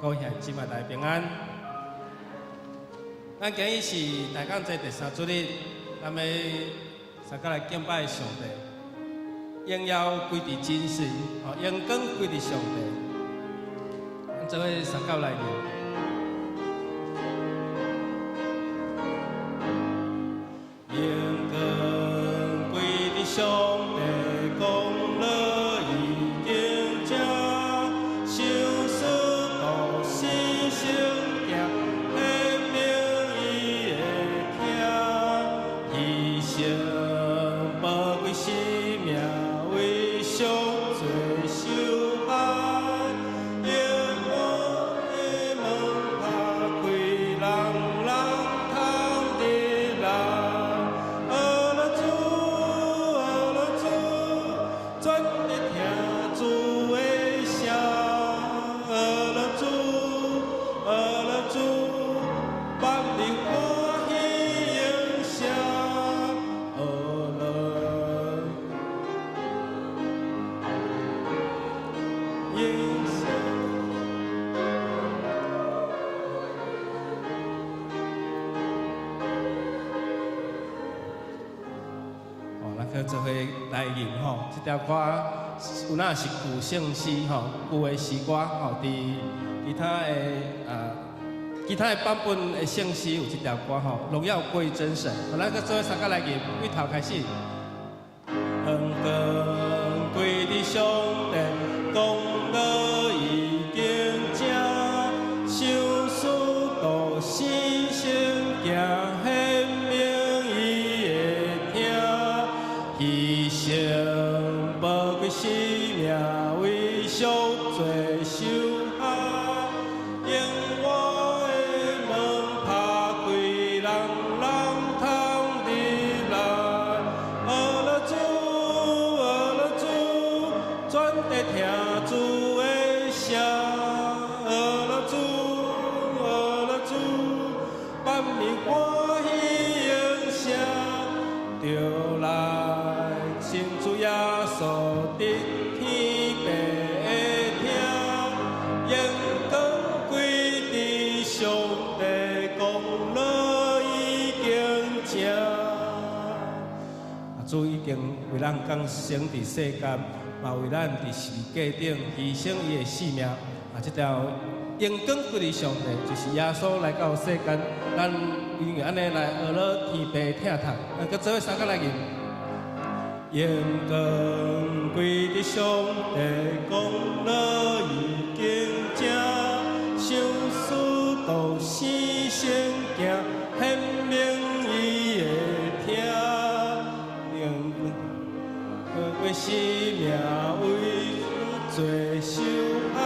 各位兄姊妹大家平安。咱今日是大港节第3主日，咱要三个来敬拜上帝，荣耀归伫真神，荣光归伫上帝。咱做伙三个来念。 上帝功乐已经正，受死道死生行，显明伊的听，牺牲宝贵生命为赎罪受害，永远的门打开，人通入来。 做伙来吟吼，这条歌有哪是古圣诗吼，旧的诗歌吼，伫其他的版本的圣诗有这条歌吼，荣耀归真神。咱个做伙三个来吟，为头开始。荣光归伫上帝，功乐已经正，受死道死生行。 牺牲宝贵生命为赎罪受害，永远的门打开，人通入来。阿拉主，专在听主的声。阿拉主，万民欢喜应声，就来。 信主耶稣的天父会听，荣光归伫上帝，功乐已经正。主已经为咱降生伫世间，嘛为咱伫十字架顶牺牲伊的性命。这条荣光归伫上帝，就是耶稣来到世间，咱因为安尼来学了天父听读，咱做伙三个来吟。 荣光归伫上帝，功乐已经正，受死道死生行，显明伊的听。荣光生命为罪受害，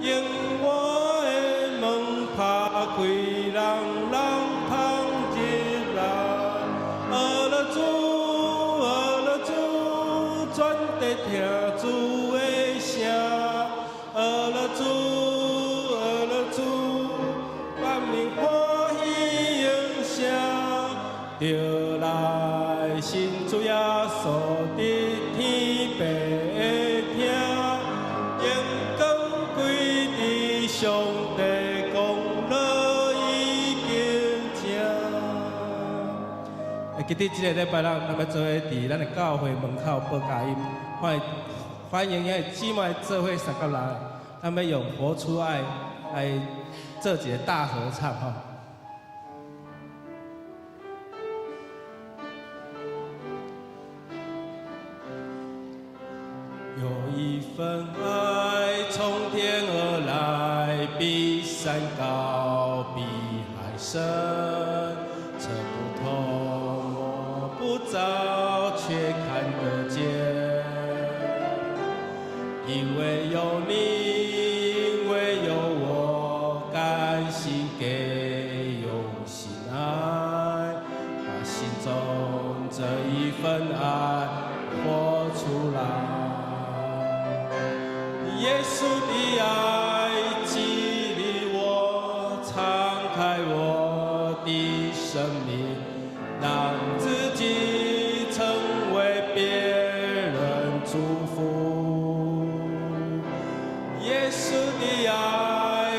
永远的门打开，人通入来。阿拉主。 专在听主的声，阿拉主，万民欢喜应声，就来信主耶稣的天父会听，荣光归伫上帝，功乐已经正。今日这个礼拜，咱要做伙伫咱的教会门口报佳音，欢迎遐姊妹做伙三个来，咱要用活出爱来做一个大合唱吼。有一份爱从天而来，比山高，比海深，测不透。 不早却看得见，因为有你，因为有我，甘心给用心爱，把心中这一份爱活出来。耶稣的爱激励我，敞开我的生命。 让自己成为别人祝福，耶稣的爱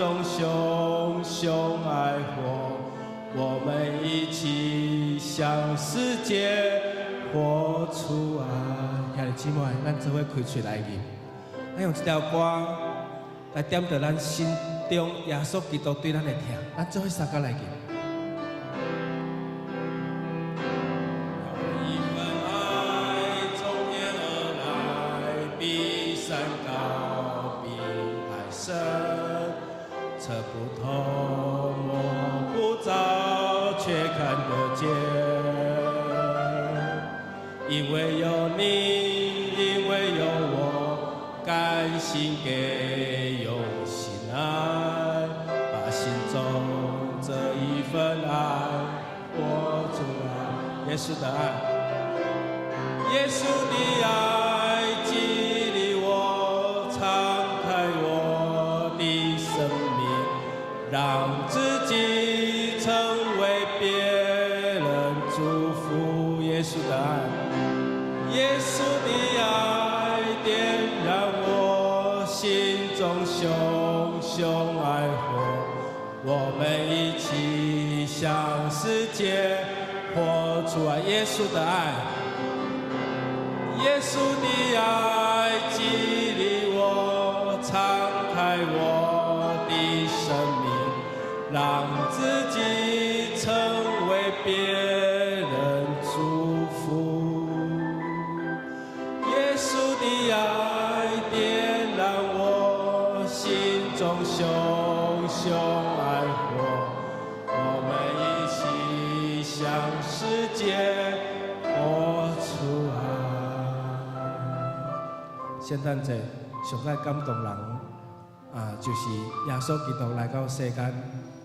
中熊熊爱火，我们一起向世界活出爱。兄弟姊妹，咱做伙开嘴来念，咱用这条歌来点着咱心中耶稣基督对咱的疼，咱做伙三个来念。测不透，摸不着，却看得见。因为有你，因为有我，甘心给用心爱，把心中这一份爱活出来。耶稣的爱，耶稣的爱激励我，敞开我的生命。让自己成为别人祝福。耶稣的爱，耶稣的爱点燃我心中熊熊爱火，我们一起向世界活出爱。耶稣的爱，耶稣的爱激励我，敞开我的生命。让自己成为别人祝福。耶稣的爱点燃我心中熊熊爱火，我们一起向世界活出爱。圣诞节上界感动人就是耶稣基督来到世间。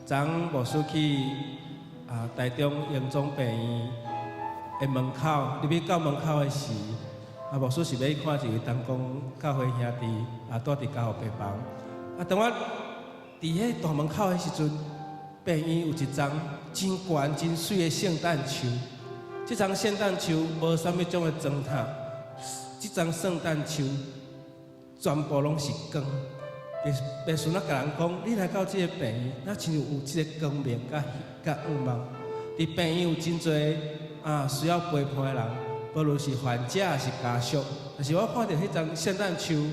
昨牧师去台中荣总病院的门口，入去到门口的时，牧师是要看一位东宫教会兄弟住伫教会病房。当我伫迄大门口的时阵，病院有一丛真悬真水的圣诞树。这丛圣诞树无啥物种的装塔，这丛圣诞树全部拢是光。别顺啊，甲人讲，你来到这个病院，那亲像有这个光明甲愿望。伫病院有真侪需要陪伴的人，无论是患者还是家属。但是我看到迄丛圣诞树，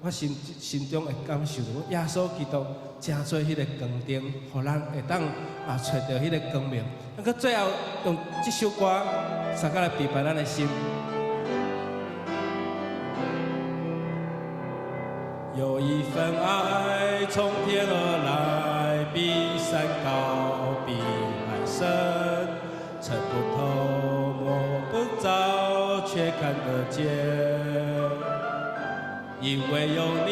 我心中会感受到，耶稣基督正做迄个光灯，互咱会当找到迄个光明。那个最后用这首歌，三个来陪伴咱的心。有一份爱从天而来，比山高，比海深，测不透，摸不着，却看得见。因为有你，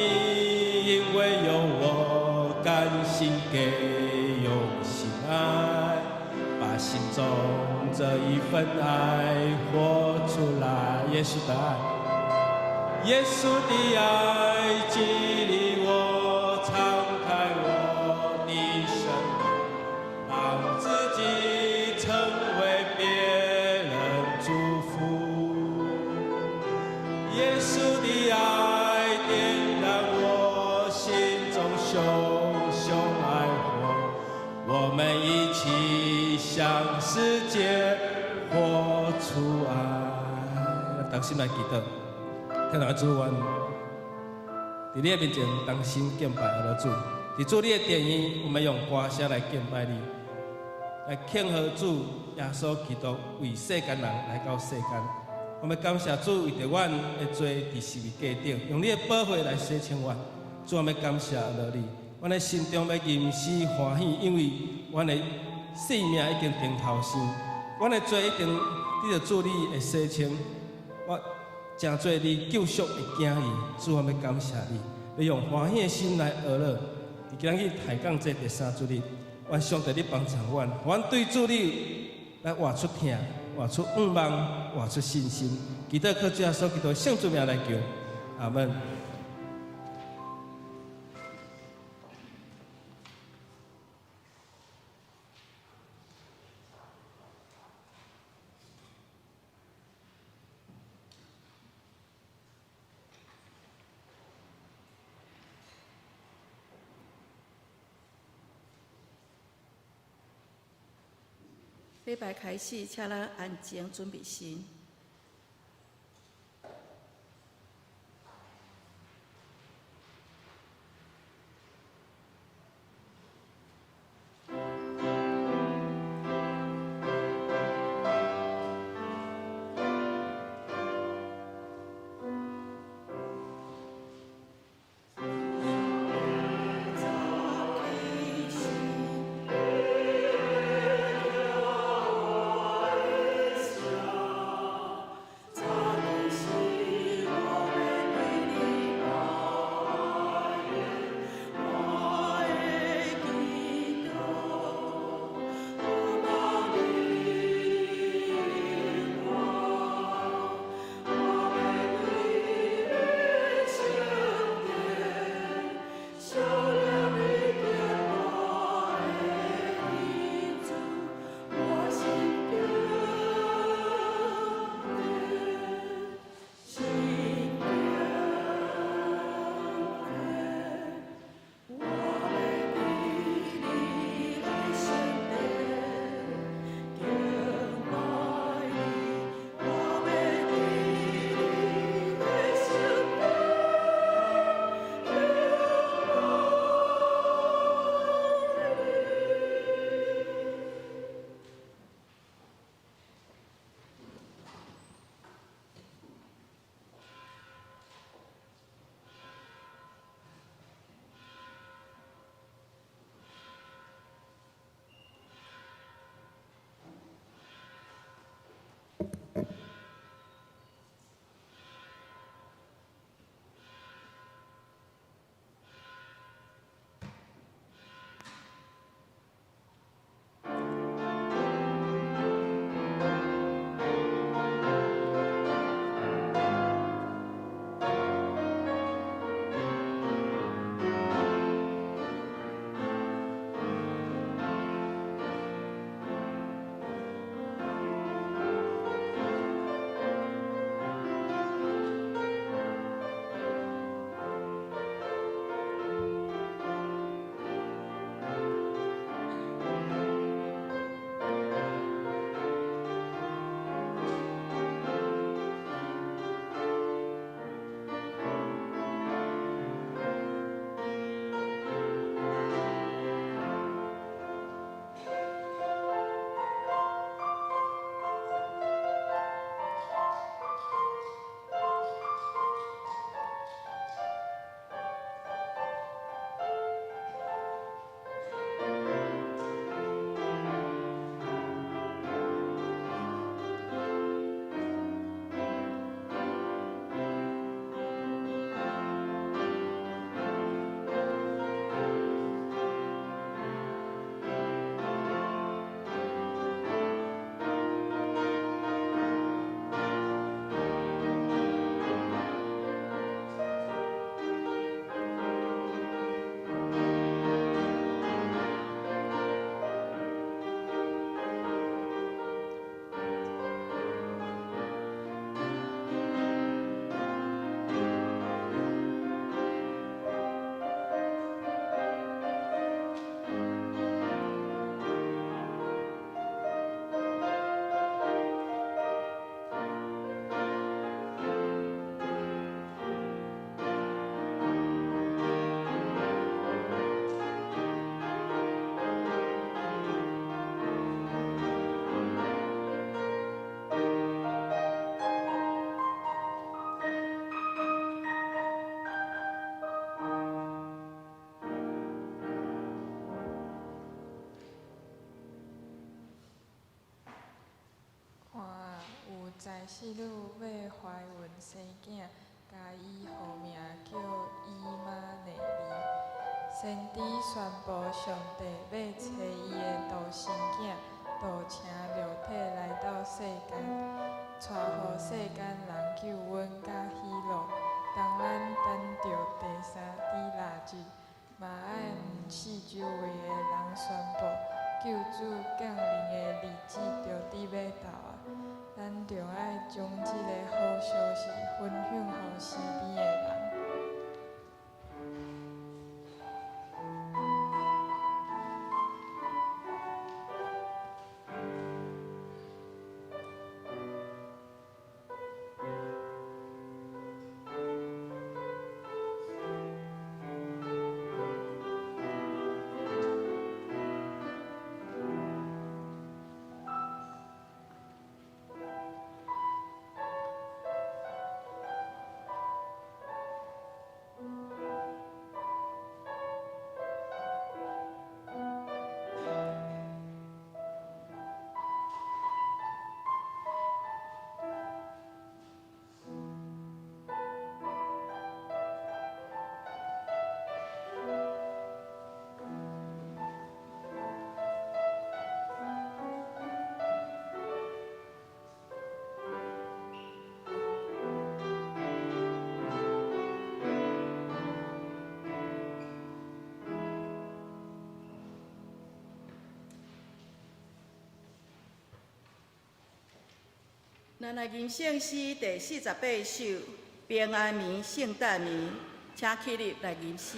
因为有我，甘心给，用心爱，把心中这一份爱活出来。耶稣的爱，耶稣的爱激励我，敞开我的生命，让自己成为别人祝福。耶稣的爱点燃我心中熊熊爱火，我们一起向世界活出爱。当心来祈祷。听咱主愿，在你的面前当心敬拜阿拉主。在主你的殿院，我们用歌声来敬拜你，来庆贺主耶稣基督为世间人来到世间。我们感谢主为着阮的罪伫十字架顶，用你的宝血来洗清阮。主，我们感谢落你，阮的心中要吟诗欢喜，因为阮的性命已经定头生，阮的罪已经得着主你的洗清。我真做你救赎的囝儿，主，我们感谢你，要用欢喜的心来学乐。今日海港这第三主日，愿上帝你帮助阮，阮对主你来活出疼，活出盼望，活出信心。祈祷靠主耶稣基督圣主名来求，阿门。礼拜开始，请咱安静准备心。在世女要怀孕生囝，甲伊号名叫伊玛内利。先知宣布上帝要找伊的独生囝，道成肉体来到世间，带予世间人救恩甲喜乐。当咱等到第三支蜡烛，嘛爱毋四周围的人宣布，救主降临的日子就伫要到啊！咱着爱将即个好消息分享予身边的人。咱来吟圣诗第48首《平安眠》圣诞眠，请起立来吟诗。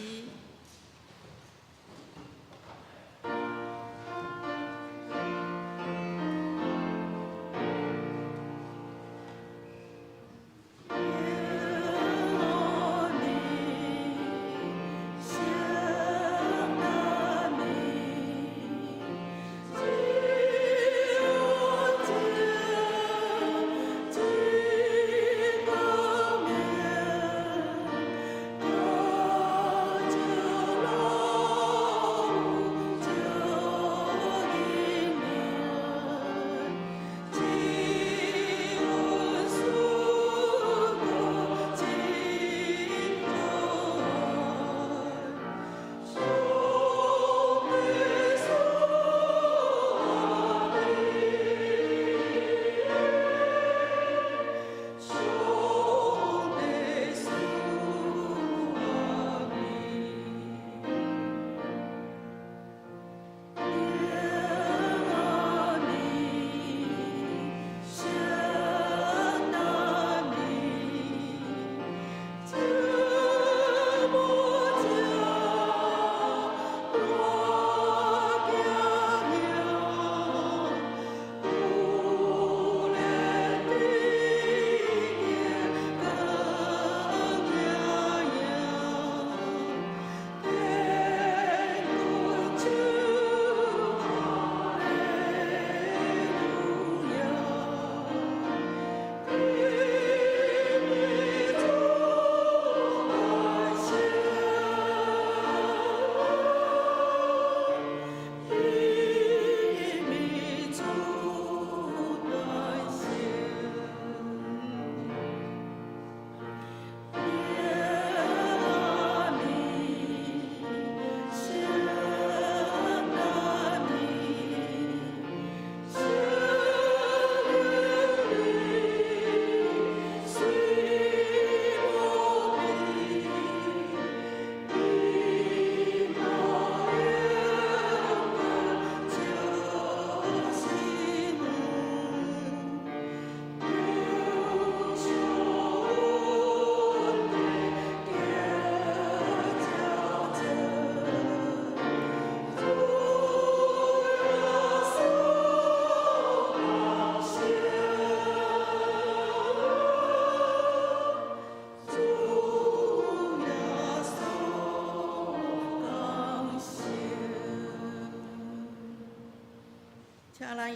请咱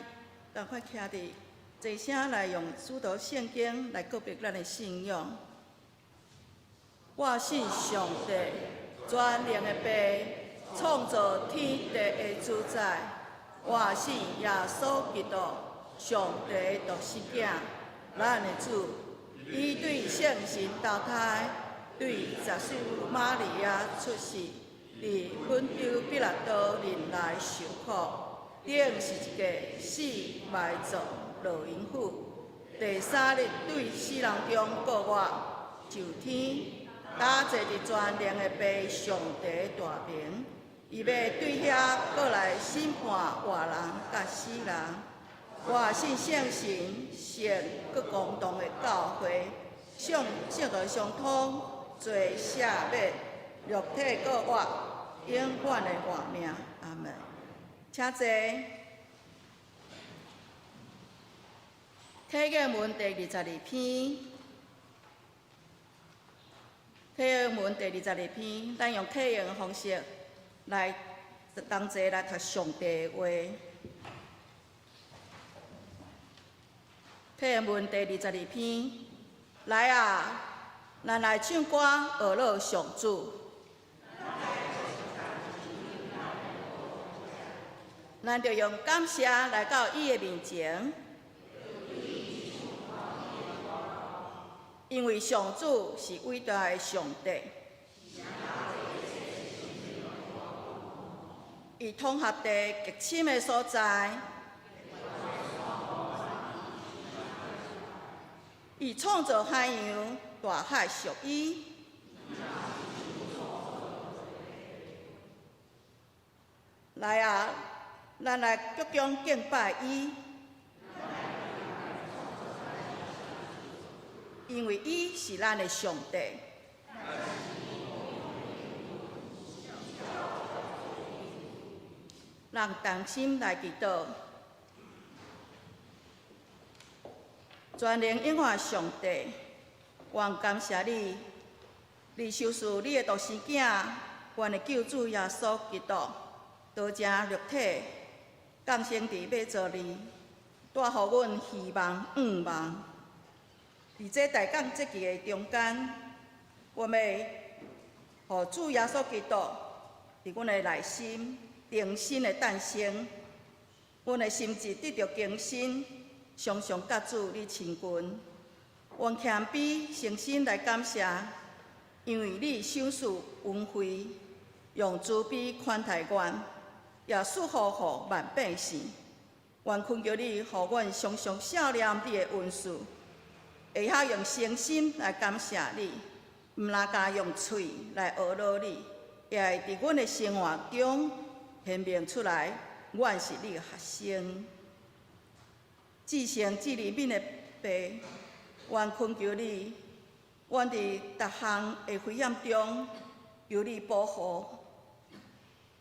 赶快徛伫，齐声来用主导圣经来告别咱的信仰。我信上帝，全能的父，创造天地的主宰。我信耶稣基督，上帝的独生子，咱的主。伊对圣神投胎，对十四玛利亚出世，伫本州彼拉多人来受苦。顶是一个死埋葬落阴府，第3日对死人中告我就天，打坐伫全能的父上帝的大名，伊要对遐过来审判活人甲死人。我信圣神，圣各公堂的教会，圣道相通，罪赦免，肉体告我，永远的活命。阿门。请坐。启示文第22篇，启示文第22篇，咱用启示的方式来同齐来读上帝的话。启示文第22篇，来啊，咱来唱歌学乐上主。咱就用感谢来到伊的面前，因为上主是伟大的上帝，伊统合地极深的所在，伊创造海洋，大海属伊。来啊！咱来鞠躬敬拜伊，因为伊是咱的上帝。让同心来祈祷，全能永活上帝，愿感谢你，你收拾你的独生囝，阮的救主耶稣基督，道成肉体，降生伫马祖里，带互阮希望盼望。伫这大港节期的中间，我们互主耶稣基督伫阮的内心重新的诞生，阮的心智得到更新，常常甲主你亲近。愿谦卑诚心来感谢，因为你赏赐恩惠，用慈悲款待阮，也赐福互万百姓。愿恳求你，互阮常常笑念你的恩赐，会晓用诚心来感谢你，毋拉加用嘴来学乐你，也会伫阮的生活中显明出来，阮是你的学生。至圣至怜悯的爸，愿恳求你，阮伫逐项的危险中，求你保护；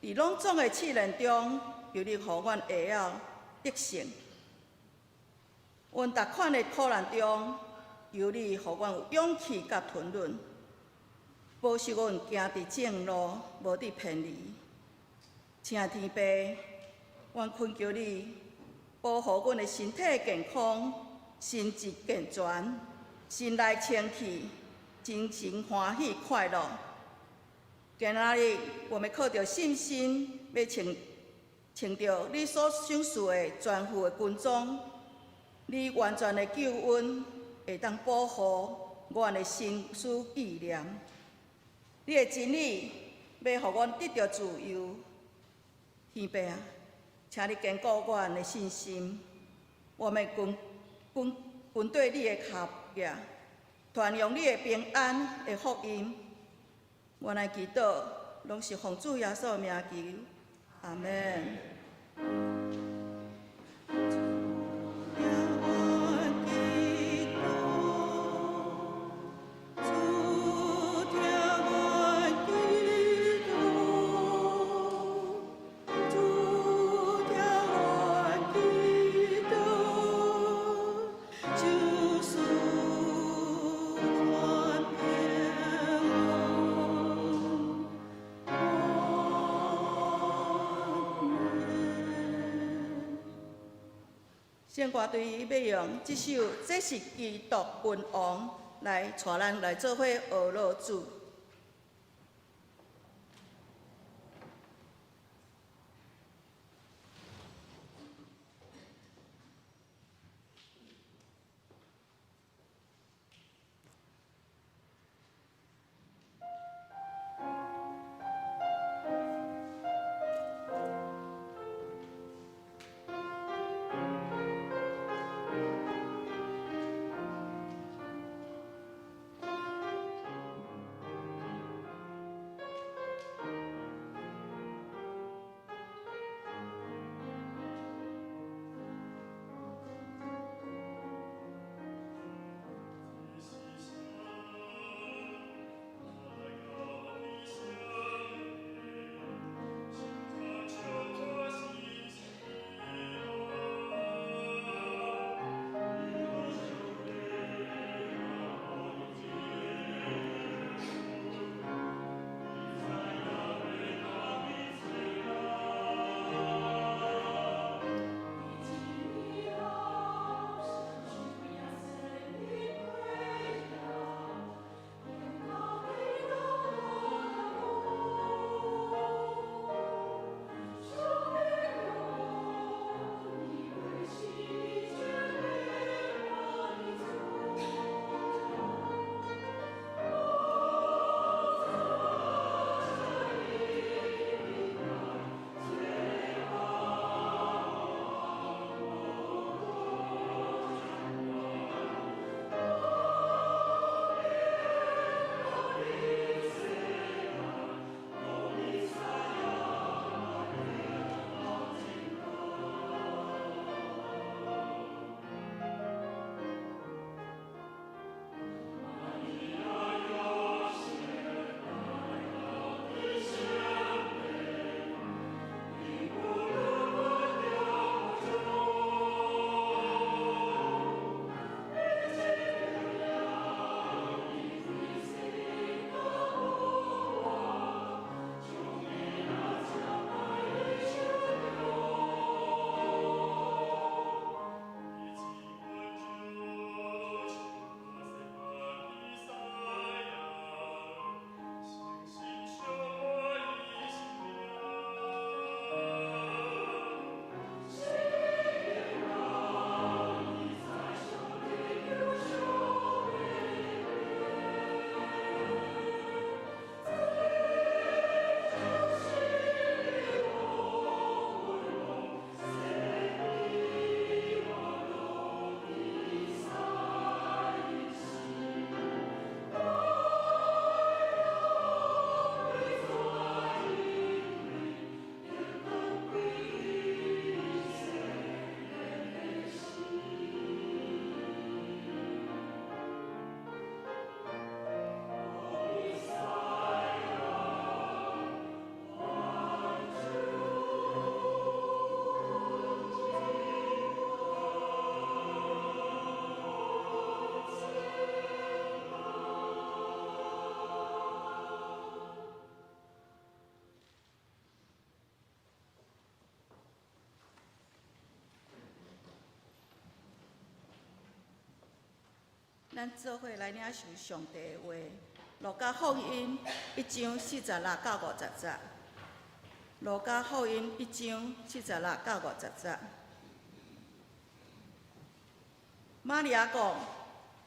伫拢总的试炼中，求你互阮会晓得胜；阮逐款的苦难中，求你互阮有勇气甲吞忍，保守阮行伫正路，无伫偏离。请天父，阮恳求你保护阮的身体健康、心智健全、心内清气、精神欢喜快乐。今仔日，我们靠着信心，要穿着你所赏赐的全副的军装，你完全的救恩会当保护阮的心思意念。你的真理要互阮得到自由。天父啊，请你坚固阮的信心，我们军队你的脚业，传扬你的平安的福音。我来祈祷，拢是奉主耶稣的名求，阿门。先歌队要用这首《这是基督君王》来带咱来做伙学乐主。咱做伙来领受上帝的话，路加福音1章46到50节。路加福音1章46到50节。玛利亚讲：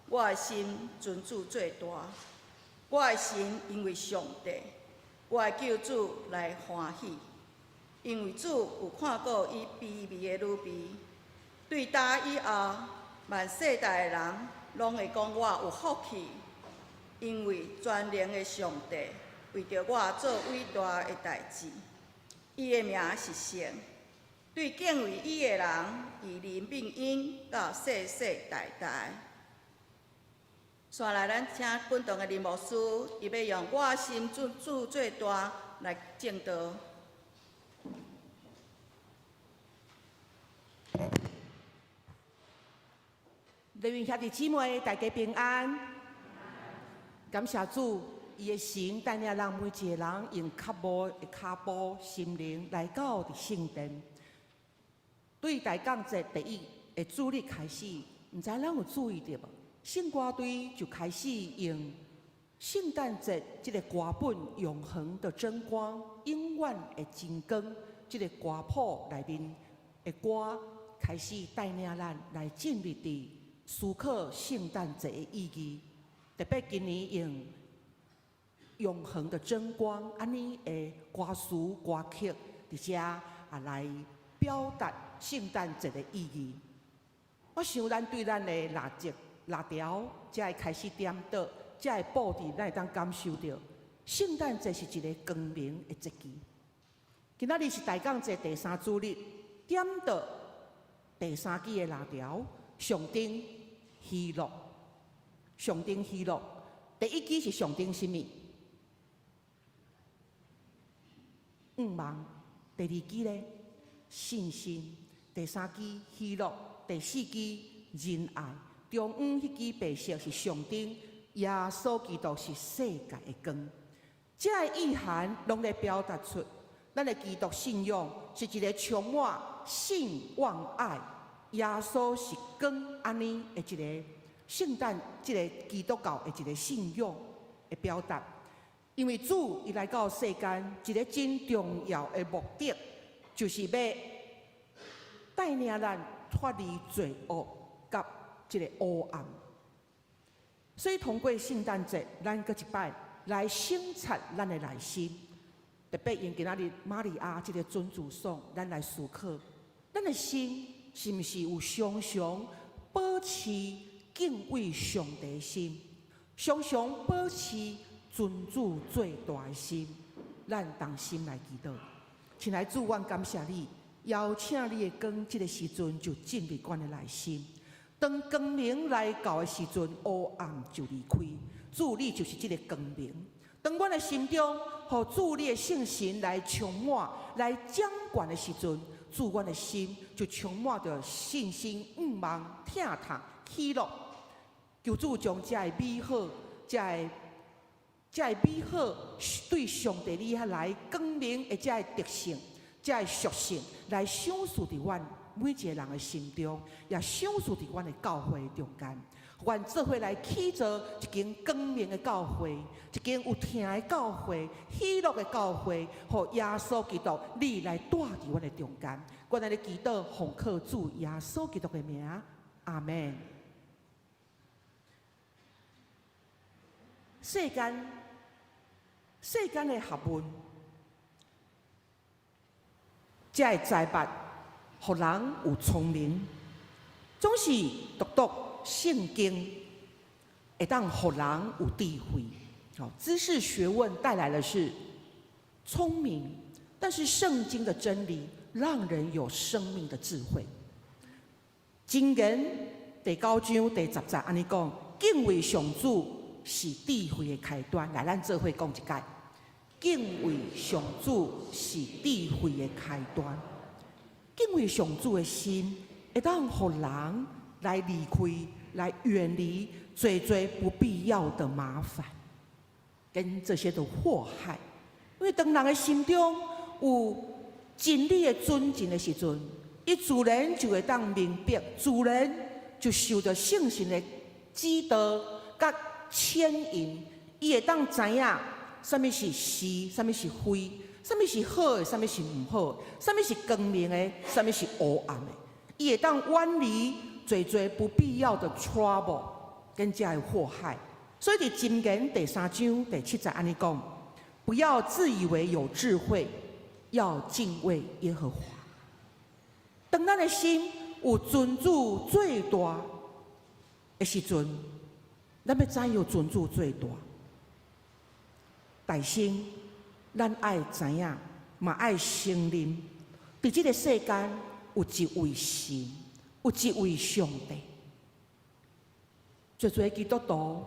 我的心尊主最大，我的心因为上帝，我的救主来欢喜，因为主有看顾伊卑微的女婢。对答以后，万世代的人拢会讲我有福气，因为全能的上帝为着我做伟大的代志。伊的名是圣，对敬畏伊的人，以怜悯因到世世代代。下来，咱请本堂的林牧师，伊要用我心主最大来证道。弟兄兄弟姊妹，大家平安。感谢主，伊的神带领咱每一个人用脚步、心灵来到伫圣殿。对大港节第一的主日开始，毋知咱有注意到无？圣歌队就开始用圣诞节这个歌本《永恒的真光》、永远的真光这个歌谱内面的歌，开始带领咱来进入伫思考圣诞节的意义。特别今年用永恒的真光安尼的歌词歌曲，伫遮来表达圣诞节的意义。我想咱对咱的蜡条，才会开始点倒，才会布置，咱会当感受到圣诞节是一个光明的节期。今仔日是大港节第3主日，点倒第3支的蜡条，象征喜乐，象征喜乐。第1支是象征什么？愿望。第2支呢？信心。第3支喜乐。第4支仁爱。中央迄支白色是象征耶稣基督是世界的光。这个意涵拢来表达出咱的基督信仰是一个充满信望爱。耶稣是光安尼的一个圣诞，这个基督教的一个信仰的表达。因为主伊来到世间，一个真重要的目的，就是要带领咱脱离罪恶甲这个黑暗。所以通过圣诞节，咱搁一摆来省察咱的内心，特别用今仔日玛利亚这个尊主颂，咱来思考，咱的心是毋是有常常保持敬畏上帝的心，常常保持尊主最大的心，咱同心来祈祷。亲爱的主，阮感谢你，邀请你的光，这个时阵就进入阮的内心。当光明来到的时阵，黑暗就离开。主，你就是这个光明。当阮的心中，互主你的圣神来充满、来掌管的时阵，主，阮的心就充满着信心、愿望、疼痛、喜乐。求主将这个美好、这个美好对上帝你遐来光明的这个特性、这个属性来享受伫阮每一个人的心中，也享受伫阮的教会中间。阮做伙来起造一间光明的教会，一间有听的教会、喜乐的教会，互耶稣基督你来带伫阮的中间。阮来祈祷，奉靠主耶稣基督的名，阿门。世间的学问，才会财帛，互人有聪明，总是读圣经，会当互人有智慧。知识学问带来的是聪明，但是圣经的真理让人有生命的智慧。箴言第9章第10节安尼讲：敬畏上主是智慧的开端。来，咱做伙讲一解：敬畏上主是智慧的开端。敬畏上主的心，会当互人来离开、来远离最不必要的麻烦，跟这些的祸害。因为当人的心中有真理的尊敬的时阵，伊自然就会当明白，自然就受到圣神的知道甲牵引，伊会当知影什么是是，什么是非，什么是好的，什么是唔好，什么是光明的，什么是黑暗的。伊会当远离侪不必要的 trouble 跟遮的祸害。所以伫箴言第3章第7节安尼讲：不要自以为有智慧，要敬畏耶和华。当咱的心有尊主最大的时阵，咱要知有尊主最大。大先，咱爱知影，嘛爱承认，伫这个世间有一位神，有一位上帝。侪基督徒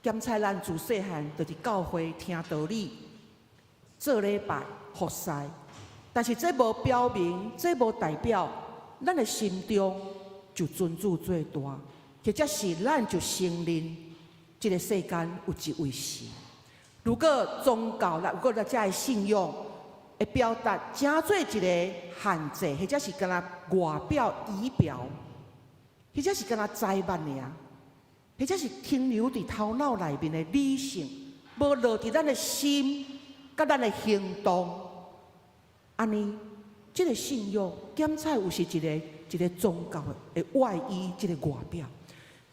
检采咱自细汉就伫教会听道理、做礼拜、服侍，但是这无表明，这无代表咱的心中就尊主最大，或者是咱就承认这个世间有一位神。如果宗教啦，如果咱遮的信仰会表达真做一个限制，或者是干那外表仪表，或者是干那栽办尔，或者是停留伫头脑内面的理性，无落伫咱的心甲咱的行动，安尼，这个信仰检采有是一个宗教的外衣，这个外表。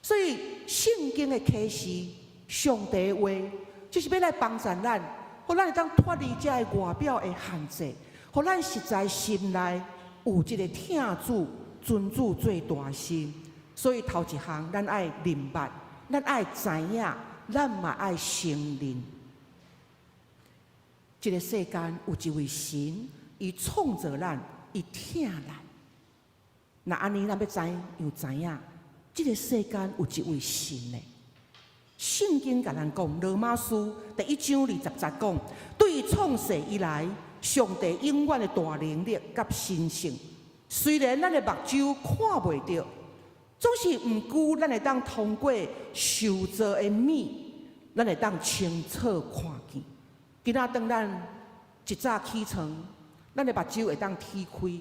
所以圣经的启示、上帝的话，就是要来帮助咱，互咱会当脱离这个外表的限制，互咱实在心内有一个听主、尊主最大心。所以头一项，咱爱明白，咱爱知影，咱嘛爱承认，这个世间有一位神，伊创造咱，伊疼咱。那安尼，咱要知影，这个世间有一位神呢。圣经甲咱讲，罗马书第1章20节讲，对创世以来，上帝永远的大能力甲神性，虽然咱的目睭看袂到，总是毋辜咱会当通过受造的美，咱会当清楚看见。今仔当咱一早起床，咱的目睭会当踢开，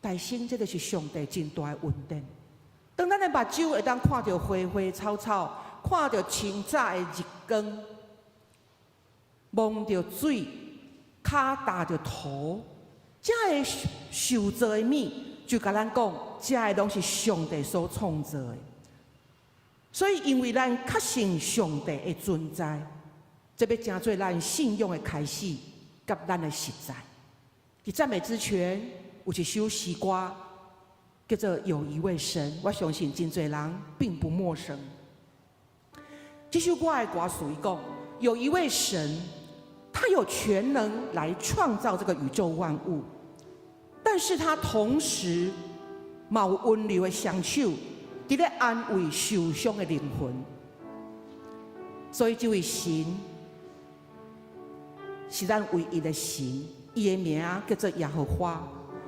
大生这就是上帝真大的恩典。当咱的目睭会当看到花花草草，看到清早的日光，望到水，脚踏着土，这个受造的美，就甲咱讲，这个拢是上帝所创造的。所以，因为咱确信上帝的存在，这要成做咱信仰的开始，甲咱的实在。伫赞美之泉有一首诗歌，叫做《有一位神》，我相信真侪人并不陌生。这首歌的歌词讲，有一位神，他有全能来创造这个宇宙万物，但是他同时嘛有温柔的双手，伫咧安慰受伤的灵魂。所以这位神是咱唯一的神，伊的名叫做耶和华，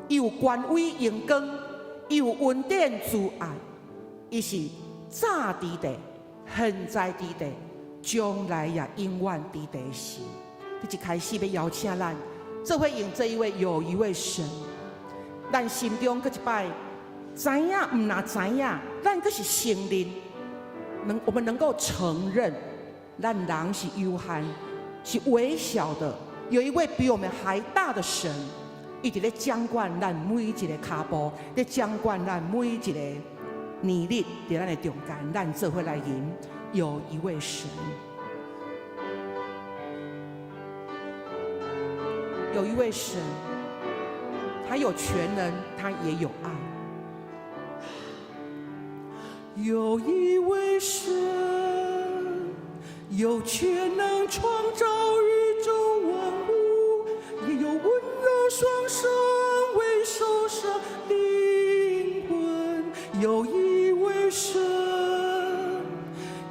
伊有权威荣光，伊有恩典慈爱，伊是早伫地。现在伫地，将来也永远伫地的神。一开始要邀请咱，做伙用这一位有一位神，咱心中搁一摆知影，唔那知影，咱搁是承认，我们能够承认，咱人是有限，是微小的，有一位比我们还大的神，伊伫咧掌管咱每一个脚步，咧掌管咱每一个。年日伫咱的中间，咱做伙来吟。有一位神，有一位神，他有全能，他也有爱。有一位神，有全能创造宇宙万物，也有温柔双手为受伤灵魂。有一位神，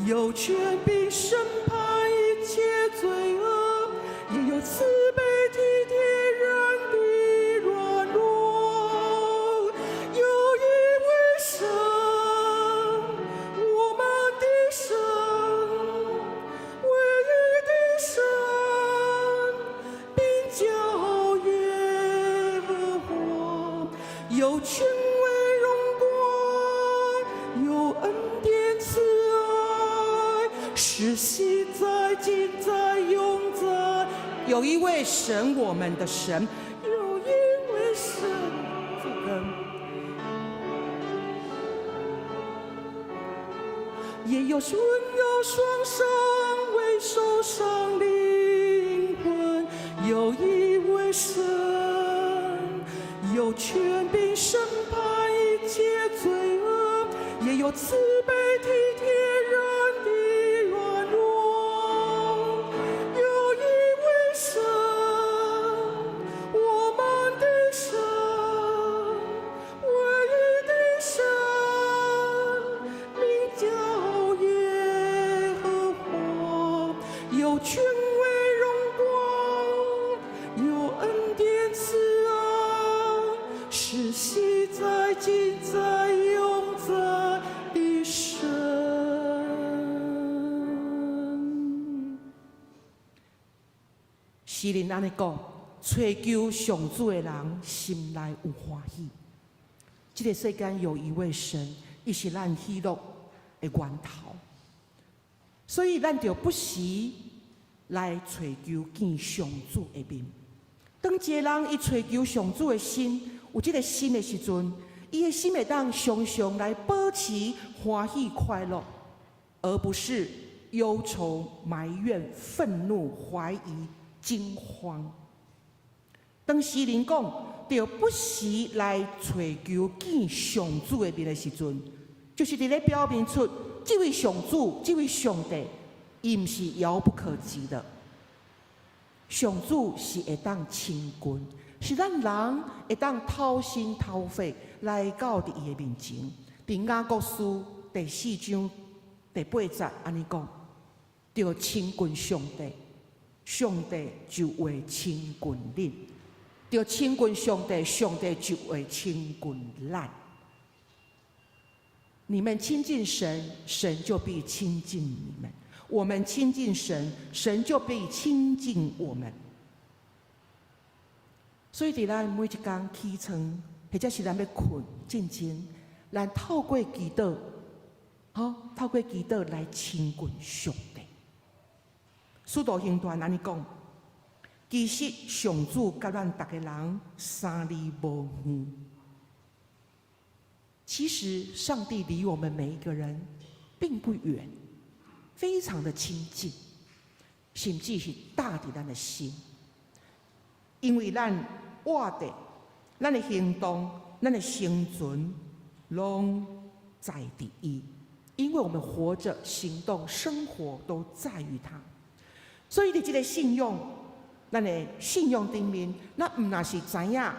有权柄审判一切罪恶，也有慈悲体贴人的软弱。有一位神，我们的神，唯一的神，并叫耶和华，有权威荣光，有恩有一位神，我们的神，有一位神。副歌。也有顺有双伤为受伤灵魂，有一位神，有权柄审判一切罪恶，也有慈悲体贴人的软弱。有一位神，我们的神，唯一的神，名叫耶和华，有权威荣光，有恩典慈爱，是昔在今在永在的神。诗人安尼讲，追求上主的人心内有欢喜。这个世间有一位神，伊是咱喜乐的源头，所以咱就不时来追求见上主的面。当一个人伊追求上主的心，有这个心的时阵，伊的心会当常常来保持欢喜快乐，而不是忧愁、埋怨、愤怒、怀疑、惊慌。当诗人讲，就不时来追求见上主的面的时阵，就是伫咧表明出，这位上主、这位上帝，伊毋是遥不可及的。上主是会当亲近，是咱人会当掏心掏肺来到伫伊的面前。伫雅各书第4章第8节安尼讲，要亲近上帝，上帝就会亲近恁；要亲近上帝，上帝就会亲近咱。你们亲近神，神就必亲近你们；我们亲近神，神就必亲近我们。所以，伫咱每一天起床，或者是咱要困进前，咱透过祈祷，透过祈祷来亲近上帝。使徒行传安尼讲，其实上主甲咱逐个人三里无远。其实上帝离我们每一个人并不远，非常的亲近，甚至是大伫咱的心。因为咱活的、咱的行动、咱的生存，拢在第一。因为我们活着、行动、生活都在于他。所以，伫这个信仰，咱的信仰顶面，咱毋那是知影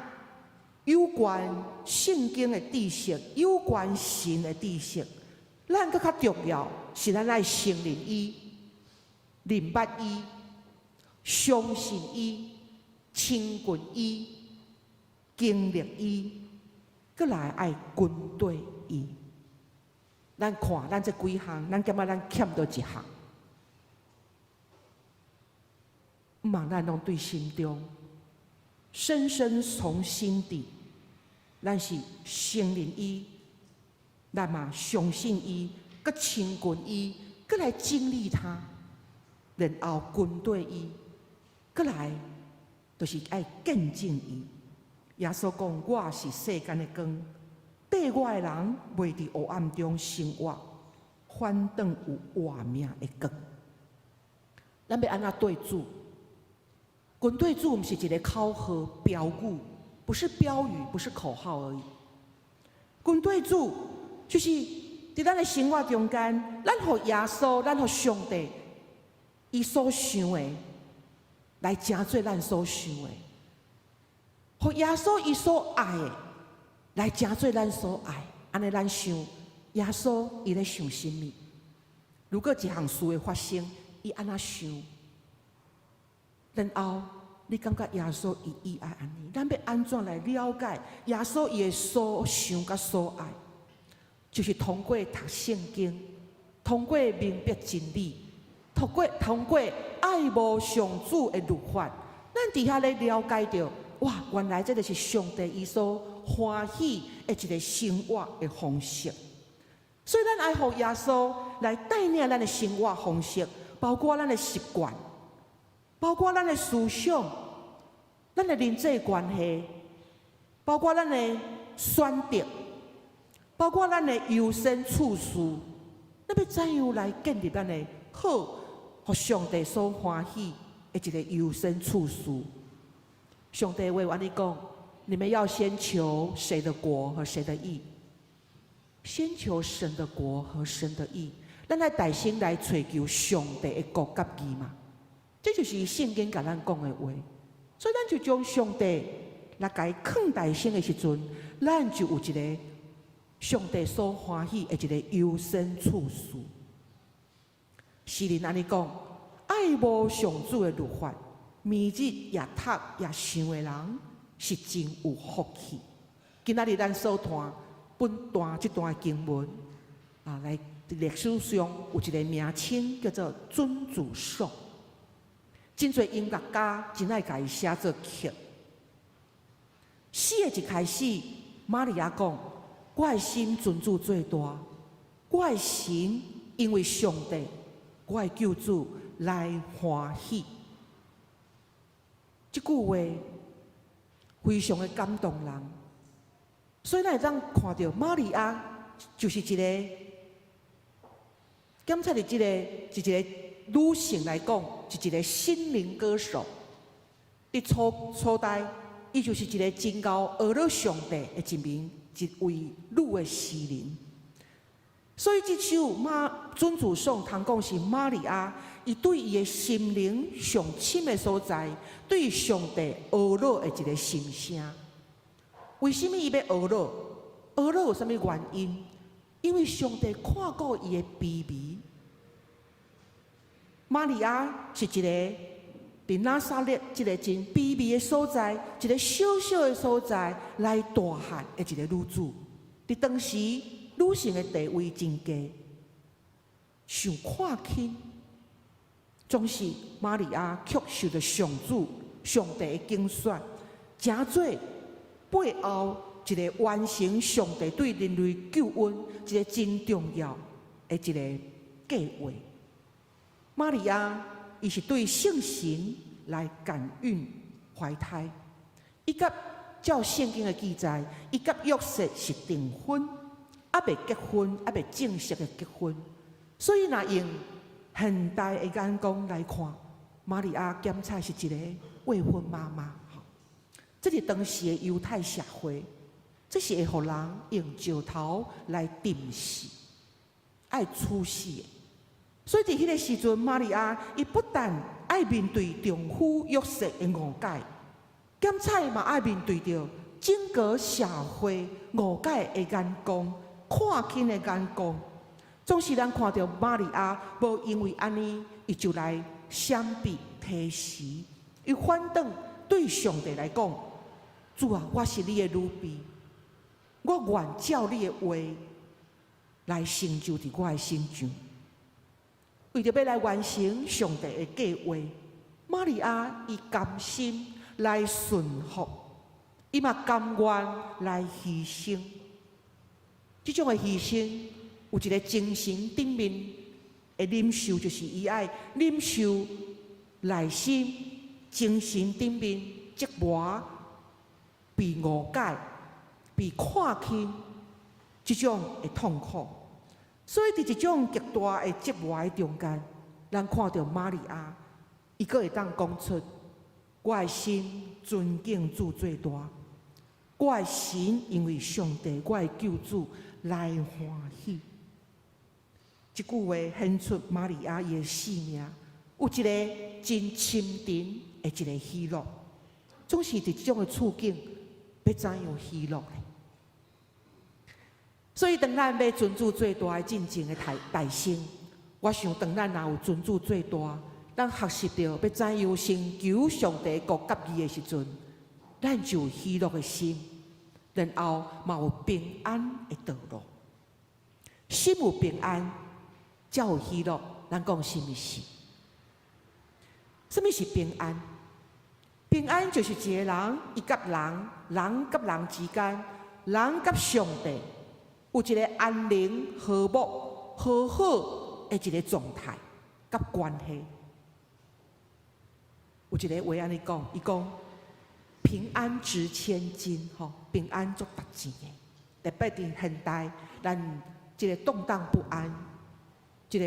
有关圣经的知识，有关神的知识，咱更较重要是咱爱承认伊、明白伊、相信伊、亲近伊、经历伊，搁来爱跟对伊。咱看咱这几项，咱感觉咱欠着一项。毋茫咱拢对心中深深从心底，咱是承认伊，咱嘛相信伊，搁亲近伊，搁来经历他，然后跟对伊，搁来就是爱见证伊。耶稣讲：“我是世间的光，缀我的人袂伫黑暗中生活，反倒有活命的光。”咱要安怎对主？跟对主不是一个口号标语，不是标语，不是口号而已。跟对主就是在咱的生活中间，咱互耶稣，咱互上帝，伊所想的来成做咱所想的；互耶稣伊所爱的来成做咱所爱。安尼咱想，耶稣伊咧想什么？如果一项事会发生，伊安怎想？然后，你感觉耶稣伊爱安尼？咱要安怎来了解耶稣伊的所想甲所爱？就是通过读圣经，通过明白真理，通过爱慕上主的律法，咱伫遐咧了解到，哇，原来这就是上帝伊所欢喜的一个生活的方式。所以，咱爱互耶稣来带领咱的生活方式，包括咱的习惯。包括咱的思想、咱的人际关系，包括咱的选择，包括咱的优先次序，咱要怎样来建立咱的好，互上帝所欢喜的一个优先次序？上帝话安尼讲：你们要先求谁的国和谁的义？先求神的国和神的义。咱来大心来追求上帝的国甲义嘛，这就是圣经甲咱讲的话。所以咱就将上帝来甲伊放大心的时阵，咱就有一个上帝所欢喜的一个优先次序。诗人安尼讲：爱慕上主的律法，暝日夜读夜想的人，是真有福气。今仔日咱所谈这段经文啊，来历史上有一个名称叫做尊主颂，真侪音乐家真爱甲伊写作曲。诗的一开始，玛利亚讲：我的心尊主最大，我的神因为上帝，我的救主来欢喜。这句话非常的感动人，所以咱会当看到玛利亚就是一个检测的一个女性来讲，是一个心灵歌手。伫初代，伊就是一个真高学了上帝的一位女的诗人。所以这首尊主颂，通讲是玛利亚，伊对伊的心灵上深的所在，对上帝学了的一个心声。为什么伊要学了？学了有啥物原因？因为上帝看过伊的卑微。玛利亚是一个伫拿撒勒一个真卑微的所在，一个小小的所在来大汉的一个女子。伫当时，女性的地位真低，受看轻。总是玛利亚却受到上帝的拣选，成做背后一个完成上帝对人类救恩一个真重要的一个计划。玛利亚，伊是对圣神来感孕怀胎。伊甲照圣经的记载，伊甲约瑟是订婚，还未结婚，还未正式的结婚。所以，若用现代的眼光来看，玛利亚检查是一个未婚妈妈。这是当时的犹太社会，这是会互人用石头来定死，爱处死的。所以伫迄个时阵，玛利亚伊不但爱面对丈夫约瑟的误解，检查嘛爱面对着整个社会误解的眼光、看轻的眼光。总是咱看到玛利亚无因为安尼，伊就来闪避提示，伊反倒对上帝来讲：主啊，我是你的女婢，我愿照你的话来成就伫我的身上。为着要来完成上帝的计划，玛利亚伊甘心来顺服，伊嘛甘愿来牺牲。这种的牺牲有一个精神顶面的忍受，就是伊爱忍受内心精神顶面折磨、被误解、被看轻这种的痛苦。所以，伫一种极大的折磨的中间，咱看到玛利亚，伊阁会当讲出：我的心尊敬主最大，我的神因为上帝，我的救主来欢喜。这句话显出玛利亚伊的生命有一个真深沉的一个喜乐，总是伫这种的处境，要怎样喜乐呢？所以，当咱要尊主最大的进前的大心，我想，当咱若有尊主最大，咱学习到要怎样成就上帝国甲义的时阵，咱就有喜乐的心，然后嘛有平安的道路。心有平安，才有喜乐。咱讲什么是？什么是平安？平安就是一个人，伊甲人，人甲人之间，人甲上帝。有一个安宁、和睦、好的一个状态甲关系。有一个话安尼讲，伊讲平安值千金，吼，平安足值钱的。特别伫现代，咱一个动荡不安，一个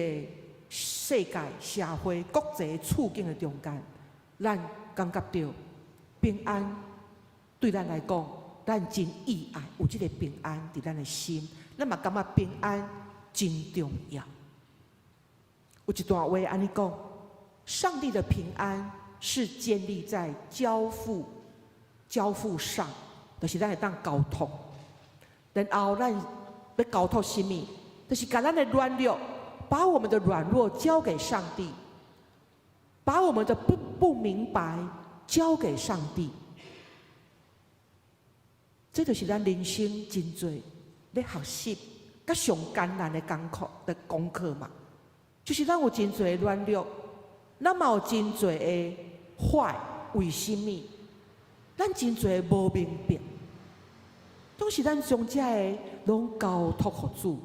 世界、社会、国际处境的中间，咱感觉到平安对咱来讲，咱真意爱有这个平安伫咱的心，咱嘛感觉平安真重要。有一段话安尼讲：上帝的平安是建立在交付上，就是咱会当交托。然后咱要交托什么？就是把咱的软弱，把我们的软弱交给上帝，把我们的不明白交给上帝。这就是咱人生真侪咧学习，甲上艰难的功课嘛。就是咱有真侪软弱，咱嘛有真侪的坏，为什么？咱真侪无明白。都是咱将这个拢交托给主，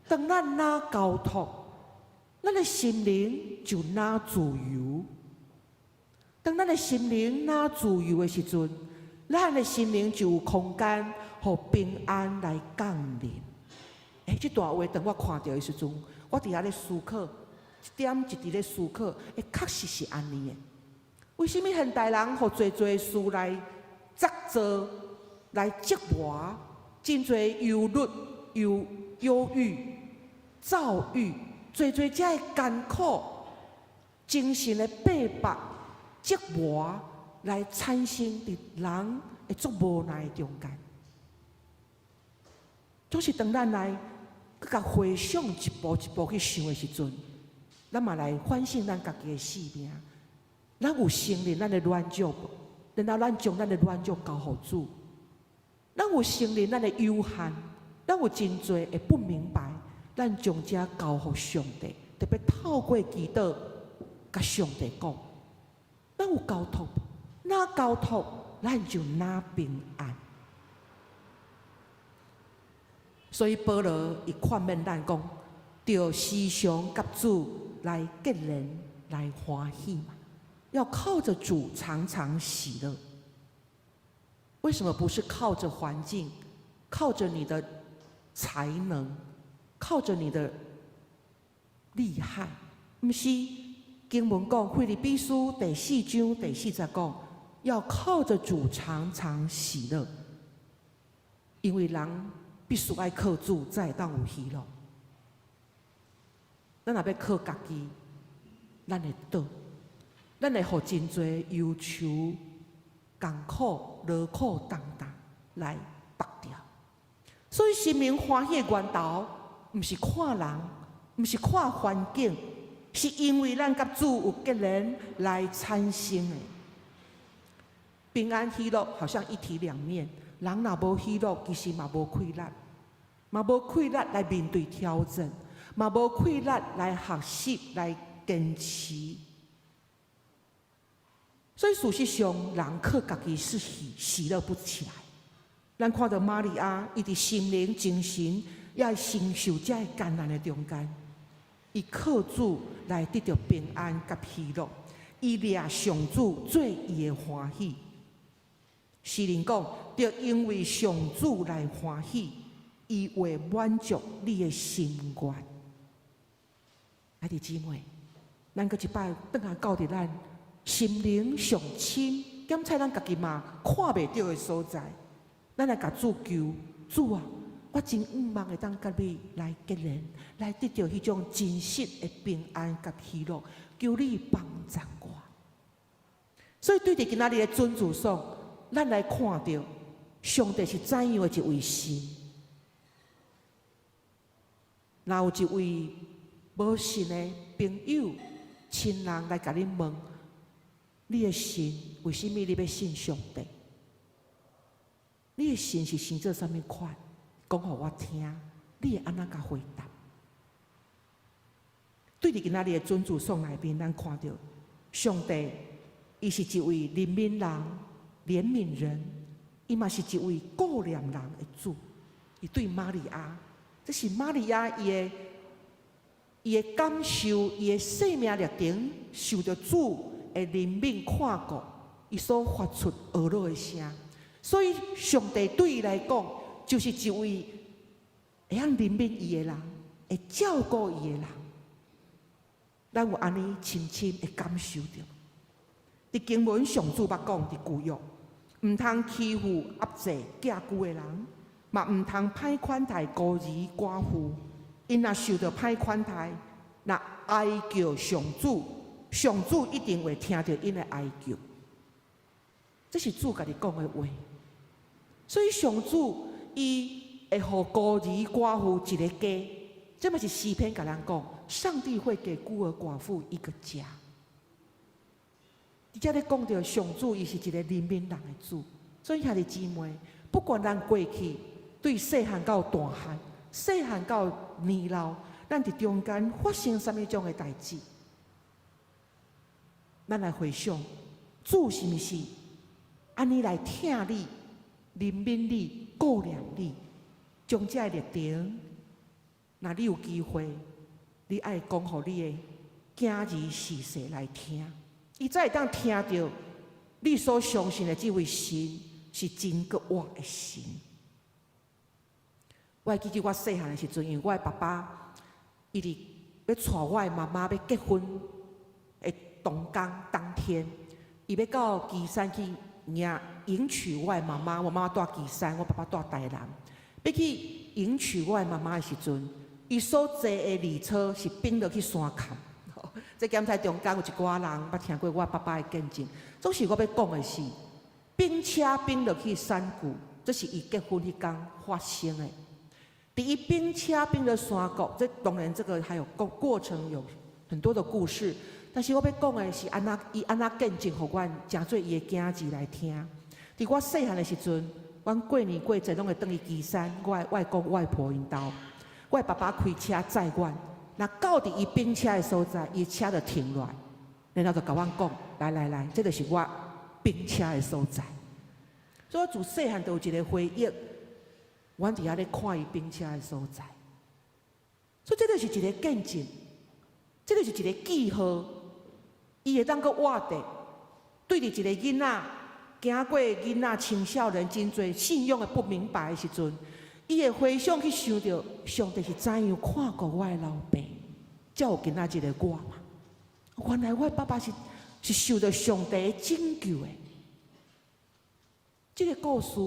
当咱哪交托，咱的心灵就哪自由。当咱的心灵哪自由的时阵，咱的心灵就有空间，互平安来降临。这段话当我看到的时阵，我伫遐咧思考，一点一滴咧思考，确实是安尼的。为什么现代人互侪事来责做？来折磨，真侪忧虑、忧郁、躁郁，侪这的艰苦、精神的逼迫、折磨，来产生伫人的足无奈中间。总是当咱来佮甲回想一步一步去想的时阵，咱嘛来反省咱家己的生命。咱有承认咱的软弱无？然后咱将咱的软弱交互主。咱有承认咱的有限，咱有真侪会不明白，咱将这交互上帝，特别透过祈祷，甲上帝讲，咱有交托，哪交托，咱就哪平安。所以保罗伊劝勉咱讲，要时常甲主来结连，来欢喜嘛，要靠着主常常喜乐。为什么不是靠着环境，靠着你的才能，靠着你的厉害？不是经文讲，腓立比书第4章第40讲，要靠着主常常喜乐，因为人必须爱靠主才会当有喜乐。咱若要靠家己，咱会倒，咱会互真侪忧愁、艰苦、劳苦重担来拔掉。所以生命欢喜的源头，毋是看人，毋是看环境，是因为咱甲主有结连来产生的。平安喜乐好像一体两面，人若无喜乐，其实嘛无气力，嘛无气力来面对挑战，嘛无气力来学习、来坚持。所以事实上，人靠家己是喜乐不起来。咱看到玛利亚，伊伫心灵、精神也会承受这艰难的中间，伊靠主来得到平安甲喜乐，伊掠上主做伊的欢喜。诗人讲，就因为上主来欢喜，伊会满足你的心愿。爱弟姊妹，咱搁一摆转来到伫咱心灵上深，检测咱家己嘛看袂到的所在，咱来甲主求，主啊，我真望会当甲你来结连，来得到迄种真实的平安甲喜乐，求你帮助我。所以对伫今仔日的尊主颂，咱来看到上帝是怎样的一位神。若有一位无信的朋友、亲人来甲你问，你的神为什么你要信上帝？你的神是生做啥物款？讲互我听，你会安怎甲回答？对伫今仔日的尊主颂内面，咱看到上帝，伊是一位怜悯人、怜悯人，伊嘛是一位顾念人的主。伊对玛利亚，这是玛利亚伊的感受，伊的生命历程受到主的人民看过伊所发出咾落的声，所以上帝对伊来讲，就是一位会晓怜悯伊的人，会照顾伊的人。咱有安尼深深会感受到。伫经文上主捌讲伫旧约，毋通欺负压制寄居的人，嘛毋通歹款待孤儿寡妇。因若受到歹款待，若哀叫上主，上主一定会听到因的哀叫。这是主家己讲的话。所以上主伊会互孤儿寡妇一个家，这嘛是诗篇甲咱讲，上帝会给孤儿寡妇一个家。伫遮咧讲到上主，伊是一个怜悯人的主。所以兄弟姊妹，不管咱过去对细汉到大汉，细汉到年老，咱伫中间发生什么种的代志，咱来回想，主是毋是安尼来听你、怜悯你、顾念你，将这历程，若你有机会，你爱讲互你的囝儿媳妇来听，伊才会当听到你所相信的这位神是真个活的神。我还记得我细汉的时阵，因为我的爸爸，伊伫要带我的妈妈要结婚的当天，伊要到旗山去迎娶我的妈妈。我妈妈住旗山，我爸爸住台南。要去迎娶我的妈妈的时阵，伊所坐的列车是并落去山坎。这检查中间有一寡人捌听过我爸爸的见证。总是我要讲的是，并车并落去山谷，这是伊结婚迄天发生的。第一并车并落山谷，这当然这个还有过程有很多的故事。但是我要讲的是伊安那见证，互阮诚侪伊的囝儿来听。伫我细汉的时阵，阮过年过节拢会转去旗山，我的外公外婆因兜，我的爸爸开车载阮，若到伫伊并车的所在，伊车就停落来，然后就甲阮讲：来，这就是我并车的所在。所以我自细汉就有一个回忆，阮伫遐咧看伊并车的所在。所以这就是一个见证，这就是一个记号。伊会当阁活着，对着一个囡仔，行过的囡仔、青少年真侪信仰的不明白的时阵，伊会回想去想到，上帝是怎样看过我的老爸，才有今仔日的我嘛。原来我爸爸是受到上帝的拯救的。这个故事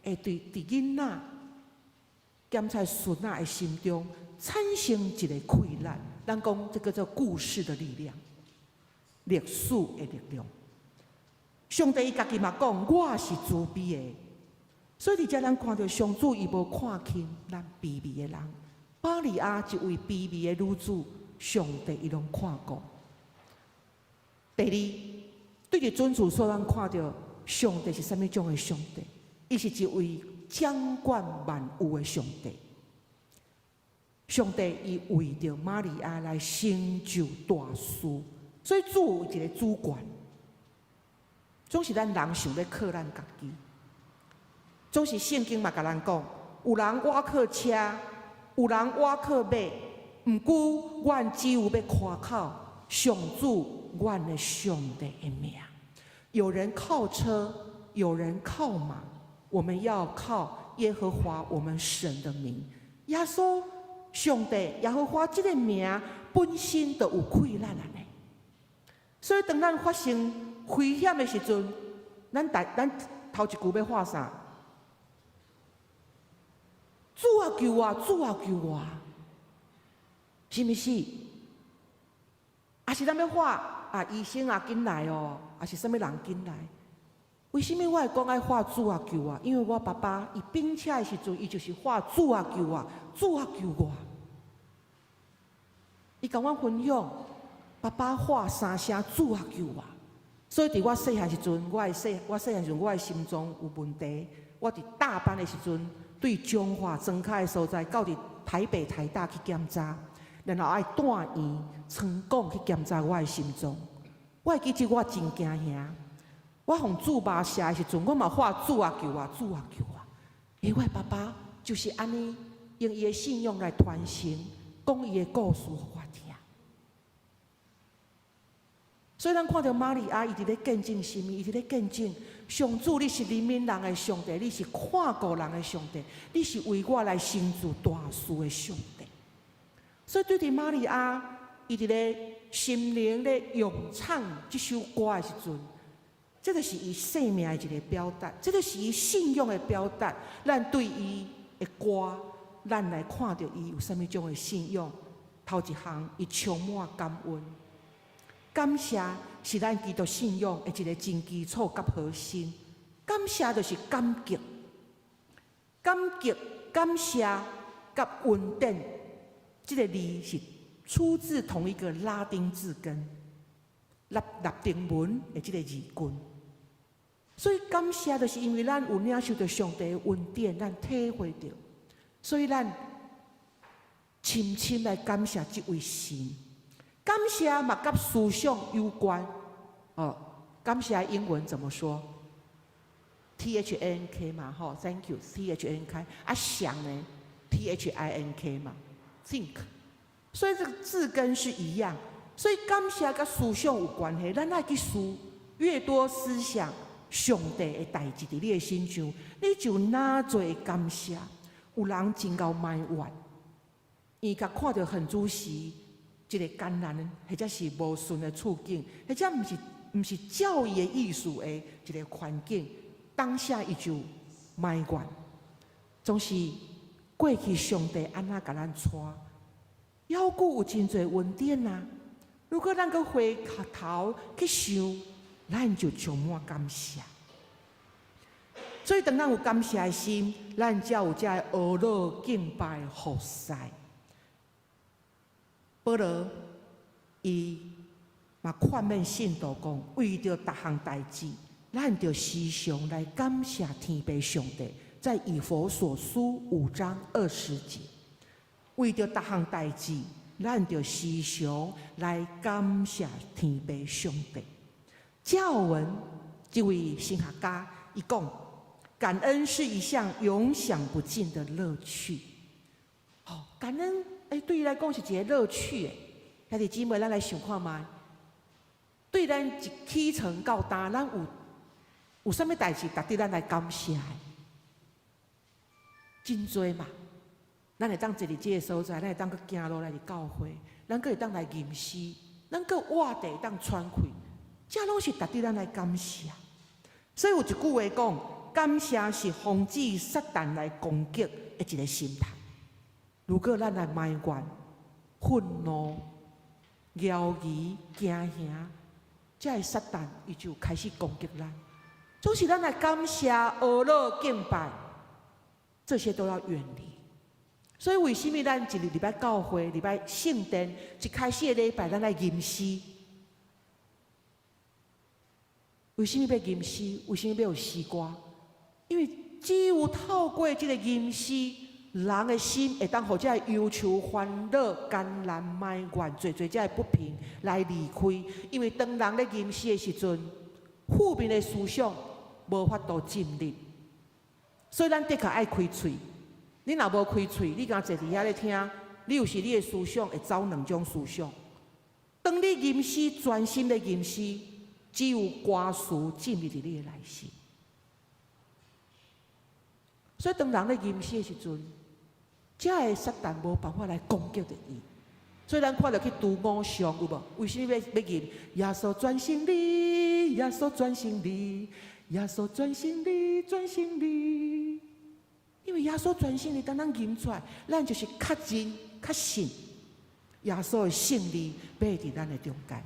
会对囡仔兼在孙仔的心中产生一个溃烂。咱讲这个叫故事的力量。历史的力量，上帝伊家己嘛讲，我是慈悲的，所以伫遮咱看到上主伊无看轻咱卑微的人，玛利亚一位卑微的女子，上帝伊拢看过。第二，对着准主说，咱看到上帝是甚物种的上帝？伊是一位掌管万有的上帝。上帝伊为着玛利亚来成就大事。所以主有一个主权，总是咱人想要靠咱家己。总是圣经嘛，甲咱讲，有人倚靠车，有人倚靠马，毋过阮只有要夸靠上主，阮的上帝的名。有人靠车，有人靠马，我们要靠耶和华我们神的名。耶稣、上帝、耶和华这个名本身就有亏咱安尼。所以，当咱发生危险的时阵，咱头一句要喊啥？主啊救我，主啊救我，是毋是？还是咱要喊啊医生啊紧来哦，还是啥物人紧来？为什么我会讲爱喊主啊救我？因为我爸爸伊并车的时阵，伊就是喊主啊救我，主啊救我。伊甲我分享。爸爸喊三声主啊救我，所以伫我细汉时阵，我细汉时阵，我的心脏有问题。我伫大班的时阵，对彰化庄脚的所在，到伫台北、台大去检查，然后爱带院、成功去检查我的心脏。我会记得我真惊吓，我互主骂写的时阵，我嘛喊主啊救我，主啊救我。因为我爸爸就是安尼用伊的信仰来传承，讲伊的故事互我听。所以咱看到玛利亚，伊伫咧见证什么？伊伫咧见证上主，你是怜悯人的上帝，你是看顾人的上帝，你是为我来成就大事的上帝。所以对伫玛利亚，伊伫咧心灵咧咏唱这首歌的时阵，这就是伊生命的一个表达，这就是伊信仰的表达。咱对伊的歌，咱来看到伊有啥物种的信仰。头一项，伊充满感恩。感谢是咱基督信仰的一个真基础甲核心。感谢就是感激，感谢甲恩典，这个字是出自同一个拉丁字根，拉丁文的这个字根。所以感谢就是因为咱有领受到上帝的恩典，咱体会到，所以咱深深来感谢这位神。感谢嘛，甲思想有关。感谢英文怎么说 ？THNK 嘛，吼 ，Thank you，THNK。想呢 ，THINK 嘛 ，Think。所以这个字根是一样。所以感谢甲思想有关系，咱爱去思，越多思想上帝的代志伫你的心上，你就哪侪感谢。有人真够埋怨，伊甲看到很主时。一个艰难，或者是无顺的处境，或者毋是教育的艺术的一个环境，当下伊就埋怨，总是过去上帝安怎甲咱带，犹古有真侪恩典啊！如果咱阁回头去想，咱就充满感谢。所以当咱有感谢的心，咱才有这阿乐敬拜服侍。保罗伊嘛劝勉信徒讲，为着逐项代志，咱着时常来感谢天父上帝。在以弗所书5章20节，为着逐项代志，咱着时常来感谢天父上帝。加尔文这位神学家伊讲，感恩是一项永享不尽的乐趣。感恩。对伊来讲是一个乐趣诶，兄弟姊妹，咱来想看卖。对咱一起床到呾，咱有啥物代志值得咱来感谢诶？真多嘛！咱会当坐伫即个所在，咱会当去行路来伫教会，咱阁会当来吟诗，咱阁活地当喘气，这拢是值得咱来感谢。所以有一句话讲，感谢是防止撒旦来攻击的一个心态。如果咱来埋怨、愤怒、骄疑、惊吓，这个撒旦伊就开始攻击咱。总是咱来感谢、阿乐、敬拜，这些都要远离。所以为什么咱一日礼拜教会、礼拜圣殿一开始的礼拜，咱来吟诗？为什么要吟诗？为什么要有诗歌？因为只有透过这个吟诗。人的心会当互这忧愁、烦恼、艰难、埋怨，最这不平来离开。因为当人咧吟诗的时阵，负面的思想无法度进入，所以咱的确爱开嘴。你若无开嘴，你敢坐伫遐咧听，你有时你的思想会走两种思想。当你吟诗专心的吟诗，只有歌词进入伫你的内心。所以当人咧吟诗的时阵，这个撒旦无办法来攻击着伊，所以咱看到去读五常有无？为什么要吟？耶稣专心你，耶稣专心你，耶稣专心你，专心你。因为耶稣专心你，当咱吟出来，咱就是较真、较信耶稣的胜利摆伫咱的中间。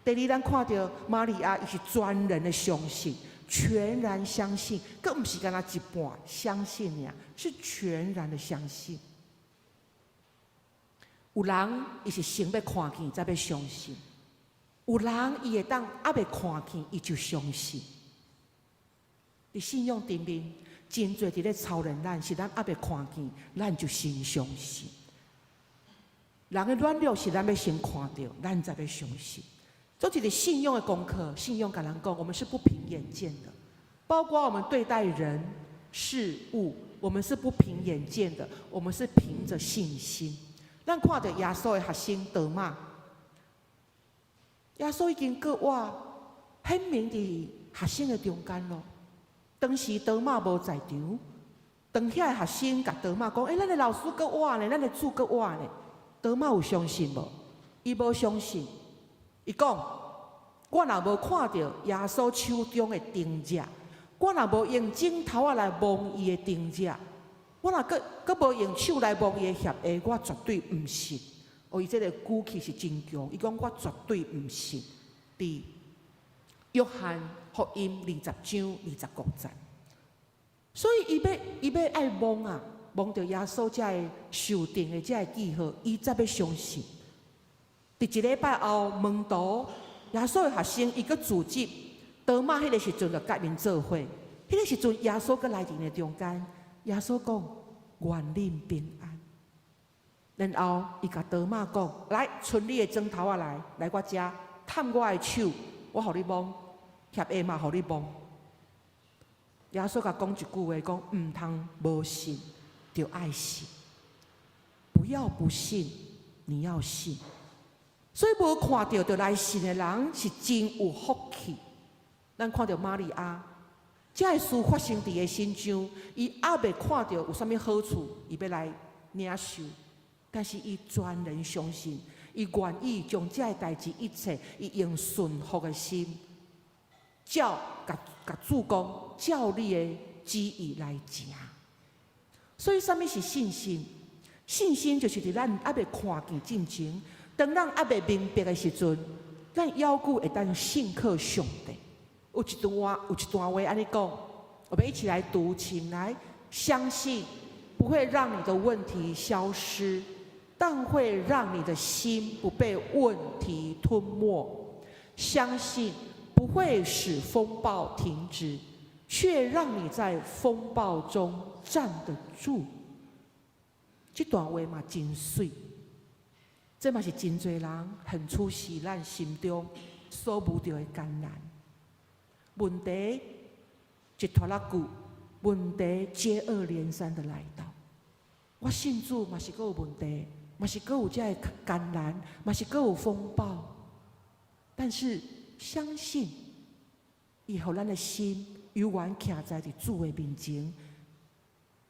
第二，咱看到玛利亚，伊是全然的相信。全然相信，更不是干那一半相信呀，是全然的相信。有人伊是先要看见，再要相信；有人伊会当还未看见，伊就相信。伫信仰顶面，真侪伫咧操练咱，是咱还未看见，咱就先相信。人的软弱是咱要先看到，咱才要相信。做一个信用的功课，信用甲人讲，我们是不凭眼见的，包括我们对待人事物，我们是不凭眼见的，我们是凭着信心。咱看到耶稣的学生多马，耶稣已经搁活显明伫学生的中间咯。当时多马无在场，当遐的学生甲多马讲：“咱的老师搁活呢，咱的主搁活呢。”多马有相信无？伊无相信。伊讲：“我若无看到耶稣手中的钉子，我若无用镜头仔来摸伊的钉子，我若搁无用手来摸伊的血液，我绝对毋信。”哦，伊这个语气是真强，伊讲我绝对毋信。伫约翰福音20章29节，所以伊要爱摸啊，摸到耶稣才会受定的这个记号，伊才要相信。伫一礼拜后，门徒耶稣的学生伊搁组织，多马迄个时阵就甲因做伙。迄个时阵，耶稣搁来伫咧中间，耶稣讲：“愿恁平安。”然后伊甲多马讲：“来，剩你的砖头仔来我遮，探我的手，我互你摸，血液嘛互你摸。”耶稣甲讲一句话，讲：“毋通无信，就爱信。不要不信，你要信。”所以无看到就来信的人是真有福气。咱看到玛利亚，这个事发生伫伊身上，伊还未看到有啥物好处，伊要来领受。但是伊全然相信，伊愿意将这个代志一切，伊用顺服的心，甲主讲，照你的旨意来行。所以，什么是信心？信心就是伫咱还未看见进前，当咱还未明白的时阵，咱犹豫会当信靠上帝。有一段话安尼讲，我们一起来读，请来，相信不会让你的问题消失。但会让你的心不被问题吞没，相信不会使风暴停止，却让你在风暴中站得住。这段话嘛真水，这嘛是真侪人很出席咱心中所遇到的艰难。问题一拖拉久，问题接二连三的来到。我信主嘛是阁有问题。嘛是阁有这个艰难，嘛是阁有风暴，但是相信，以后咱的心永远徛在主的面前，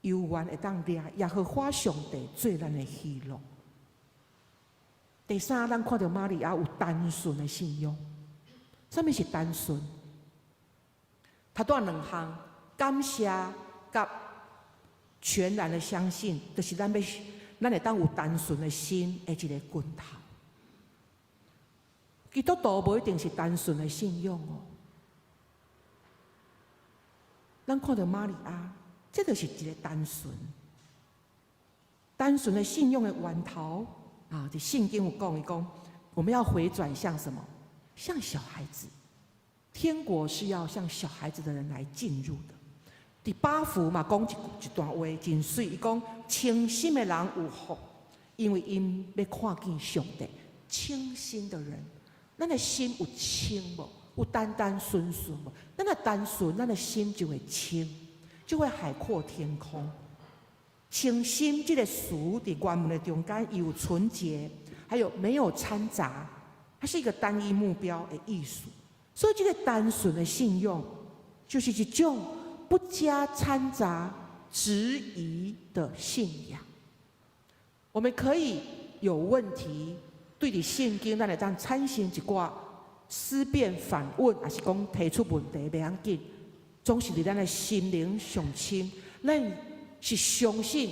永远会当掠耶和华上帝做咱的喜乐。第三，咱看到玛利亚有单纯的信仰。什么是单纯？他带两项：感谢甲全然的相信，就是咱会当有单纯的心的一个拳头。基督徒无一定是单纯的信仰哦。咱看到玛利亚，这就是一个单纯的信仰的源头啊！伫圣经有讲，伊讲我们要回转向什么？像小孩子。天国是要像小孩子的人来进入的。第八福嘛，讲一段话真水，伊讲清心的人有福，因为因要看见上帝。清心的人，咱的心有清无？有单单纯纯无？咱的单纯，咱的心就会清，就会海阔天空。清心这个词伫原文的中间有纯洁，还有没有掺杂，它是一个单一目标的意思。所以这个单纯的信用，就是一种不加掺杂、质疑的信仰。我们可以有问题，对伫圣经，咱会当产生一寡思辨、反问，还是讲提出问题，袂要紧，总是伫咱的心灵上深，咱是相信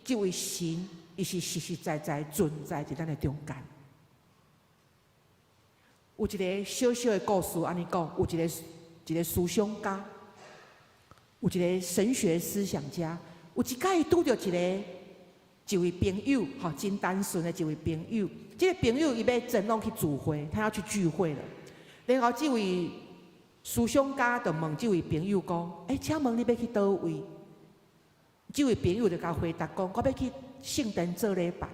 这位神，伊是实实在在存在伫咱的中间。有一个小小的故事，安尼讲，有一个思想家。有一个神学思想家，有一摆拄着一位朋友，吼，真单纯的一位朋友。这个朋友伊要前往去聚会，他要去聚会了。然后这位思想家就问这位朋友讲：“请问你要去倒位？”这位朋友就甲回答讲：“我要去圣殿做礼拜。”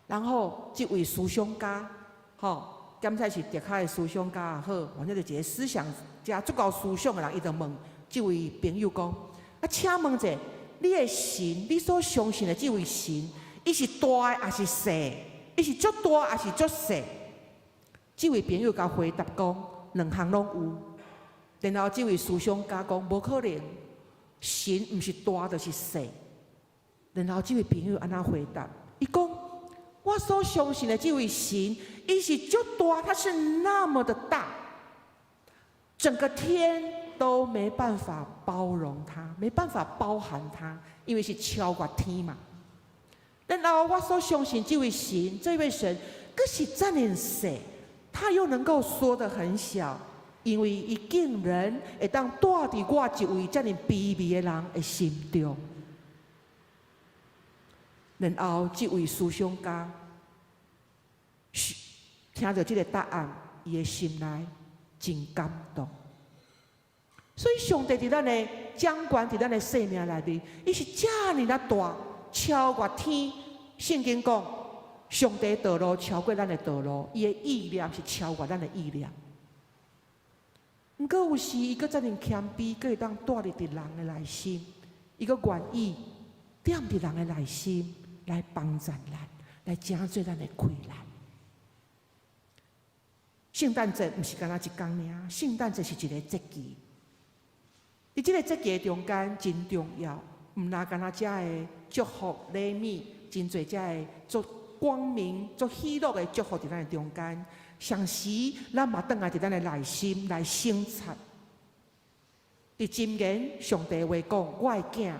然后这位思想家，吼，检采是德卡的思想家也好，反正就一个思想家足够思想的人，伊就问这位朋友讲：“请问者，你的神，你所相信的这位神，伊是大还是小？伊是足大还是足小？”这位朋友甲回答讲，两项拢有。然后这位思想家讲，无可能，神毋是大就是小。然后这位朋友安那回答，伊讲，我所相信的这位神，伊是足大，他是那么的大，整个天都没办法包容他，没办法包含他，因为是超过天嘛。然后我所相信这位神，这位神，可是这么小，他又能够说得很小，因为伊竟然会当住伫我一位这么卑微的人的心中。然后这位思想家听到这个答案，伊的心内真感动。所以上帝伫咱的掌管伫咱的生命内面，伊是遮尔啊大，超过天。圣经讲，上帝的道路超过咱的道路，伊的意念是超过咱的意念。毋过有时伊阁遮尔谦卑，阁会当住伫人的内心，伊阁愿意踮伫人的内心来帮助咱，来成就咱的困难。圣诞节毋是干那一天尔，圣诞节是一个节期。伫即个节期中间真重要，毋那干那遮的祝福礼物，真侪遮的做光明、做喜乐的祝福伫咱的中间。上时咱嘛转来伫咱的内心来省察。伫箴言上帝话讲，我的囝，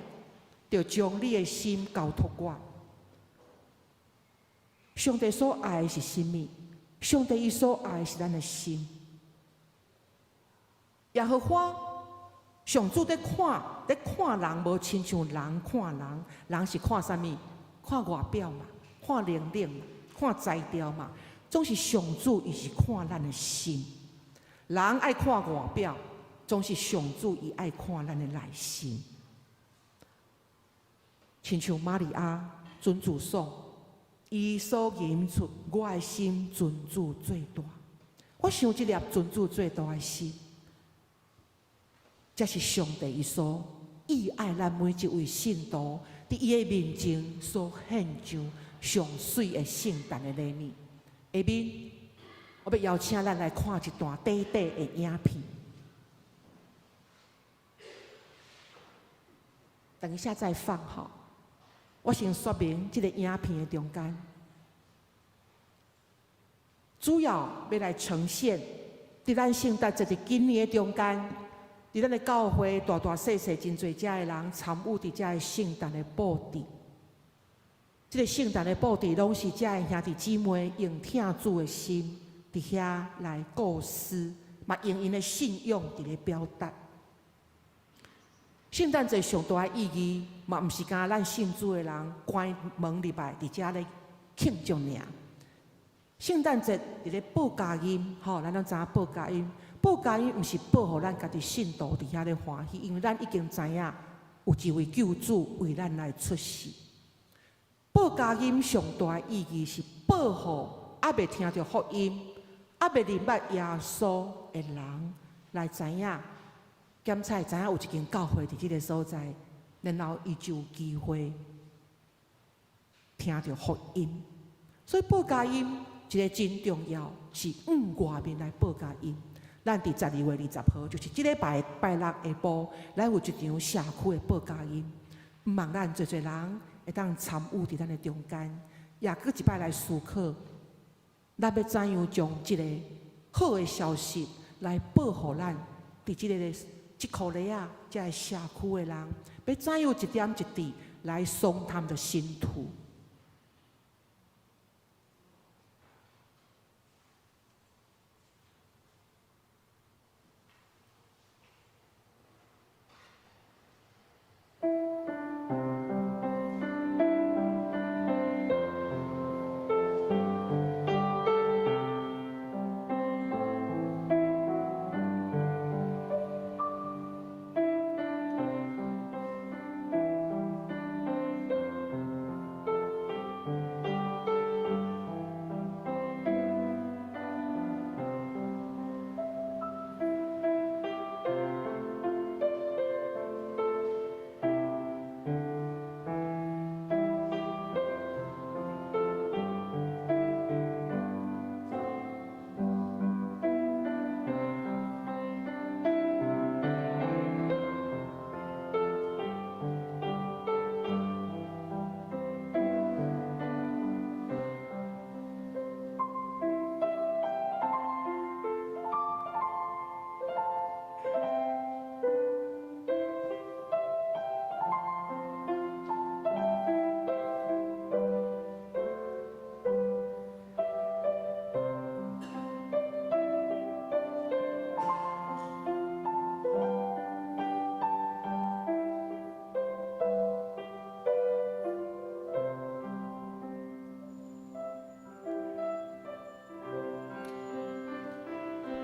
着将你的心交托我。上帝所爱的是什么？上帝伊所爱的是咱的心。耶和华上主在看人，无亲像人看人。人是看啥物？看外表嘛，看年龄嘛，看材料嘛。总是上主伊是看咱的心。人爱看外表，总是上主伊爱看咱的内心。亲像玛利亚尊主颂，伊所吟出我的心尊主最大。我想这粒尊主最大的心，这是上帝伊所意爱咱每一位信徒，伫伊的面前所献上上水的圣诞的礼物。下面，我要邀请咱来看一段短短的影片。等一下再放好。我先说明这个影片的中间，主要要来呈现，伫咱圣诞节的今年的中间，伫咱的教会大大小小真侪遮的人参与伫遮的圣诞的布置。这个圣诞的布置，拢是遮的兄弟姊妹用疼主的心伫遐来构思，嘛用因的信仰伫咧表达。圣诞节上大的意义，嘛毋是干咱信主的人关门入来伫遮咧庆祝尔。圣诞节伫咧报佳音，咱拢知影报佳音。报佳音毋是报互咱家己信徒伫遐咧欢喜，因为咱已经知影有一位救主为咱来出世。报佳音上大的意义是报互还未听到福音、还未明白耶稣的人来知影，检查知影有一间教会伫即个所在，然后伊就有机会听到福音。所以报佳音一个真重要，是外面来报佳音。咱伫12月20号，就是即礼拜拜六下晡，来有一场社区的报佳音。毋望咱侪人会当参与伫咱的中间，也搁一摆来思考，咱要怎样将即个好的消息来报互咱伫即箍日啊，遮个社区的人，要怎样一点一滴来松他们的心土。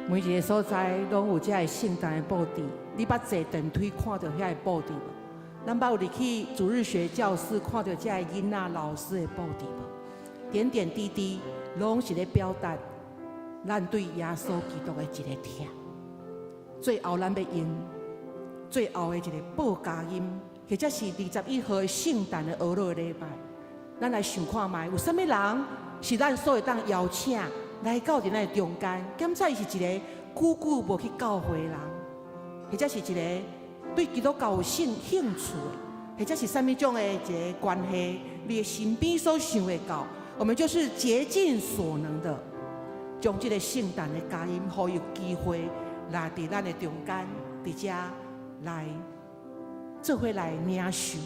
每一个所在拢有遮个圣诞的布置，你捌坐电梯看到遐个布置无？咱捌有入去主日学教室看到遮个囡仔老师的布置无？点点滴滴拢是咧表达咱对耶稣基督的一个疼。最后咱要用最后的一个报佳音，或者是21号的圣诞的俄罗礼拜，咱来想看卖，有啥物人是咱所会当邀请来到咱的中间？检查伊是一个久久无去教会的人，或者是一个对基督教有兴趣的，或者是啥物种的一个关系，你的身边所想会到，我们就是竭尽所能的，将这个圣诞的佳音，互有机会来伫咱的中间，伫遮来做伙来领受，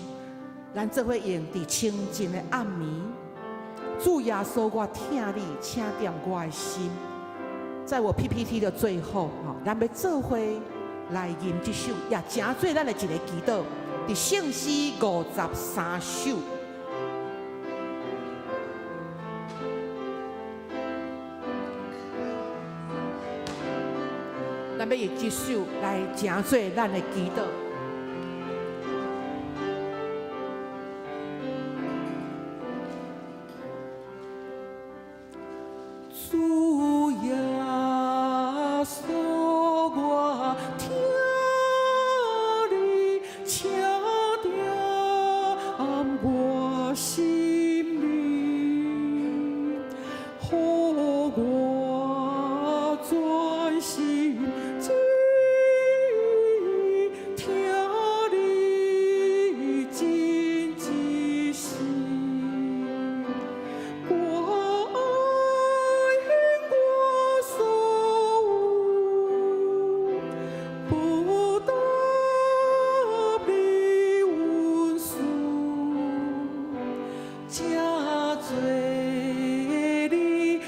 咱做伙用伫清静的暗暝，主耶稣，我听你，请点我的心。在我 PPT 的最后，咱要做伙来吟这首，也真做咱的一个祈祷，伫圣诗53首。咱要用这首来真做咱的祈祷。主耶稣，我听你请点我心里，互我专心记听你真一心。我爱我所有，不答你温顺，加做你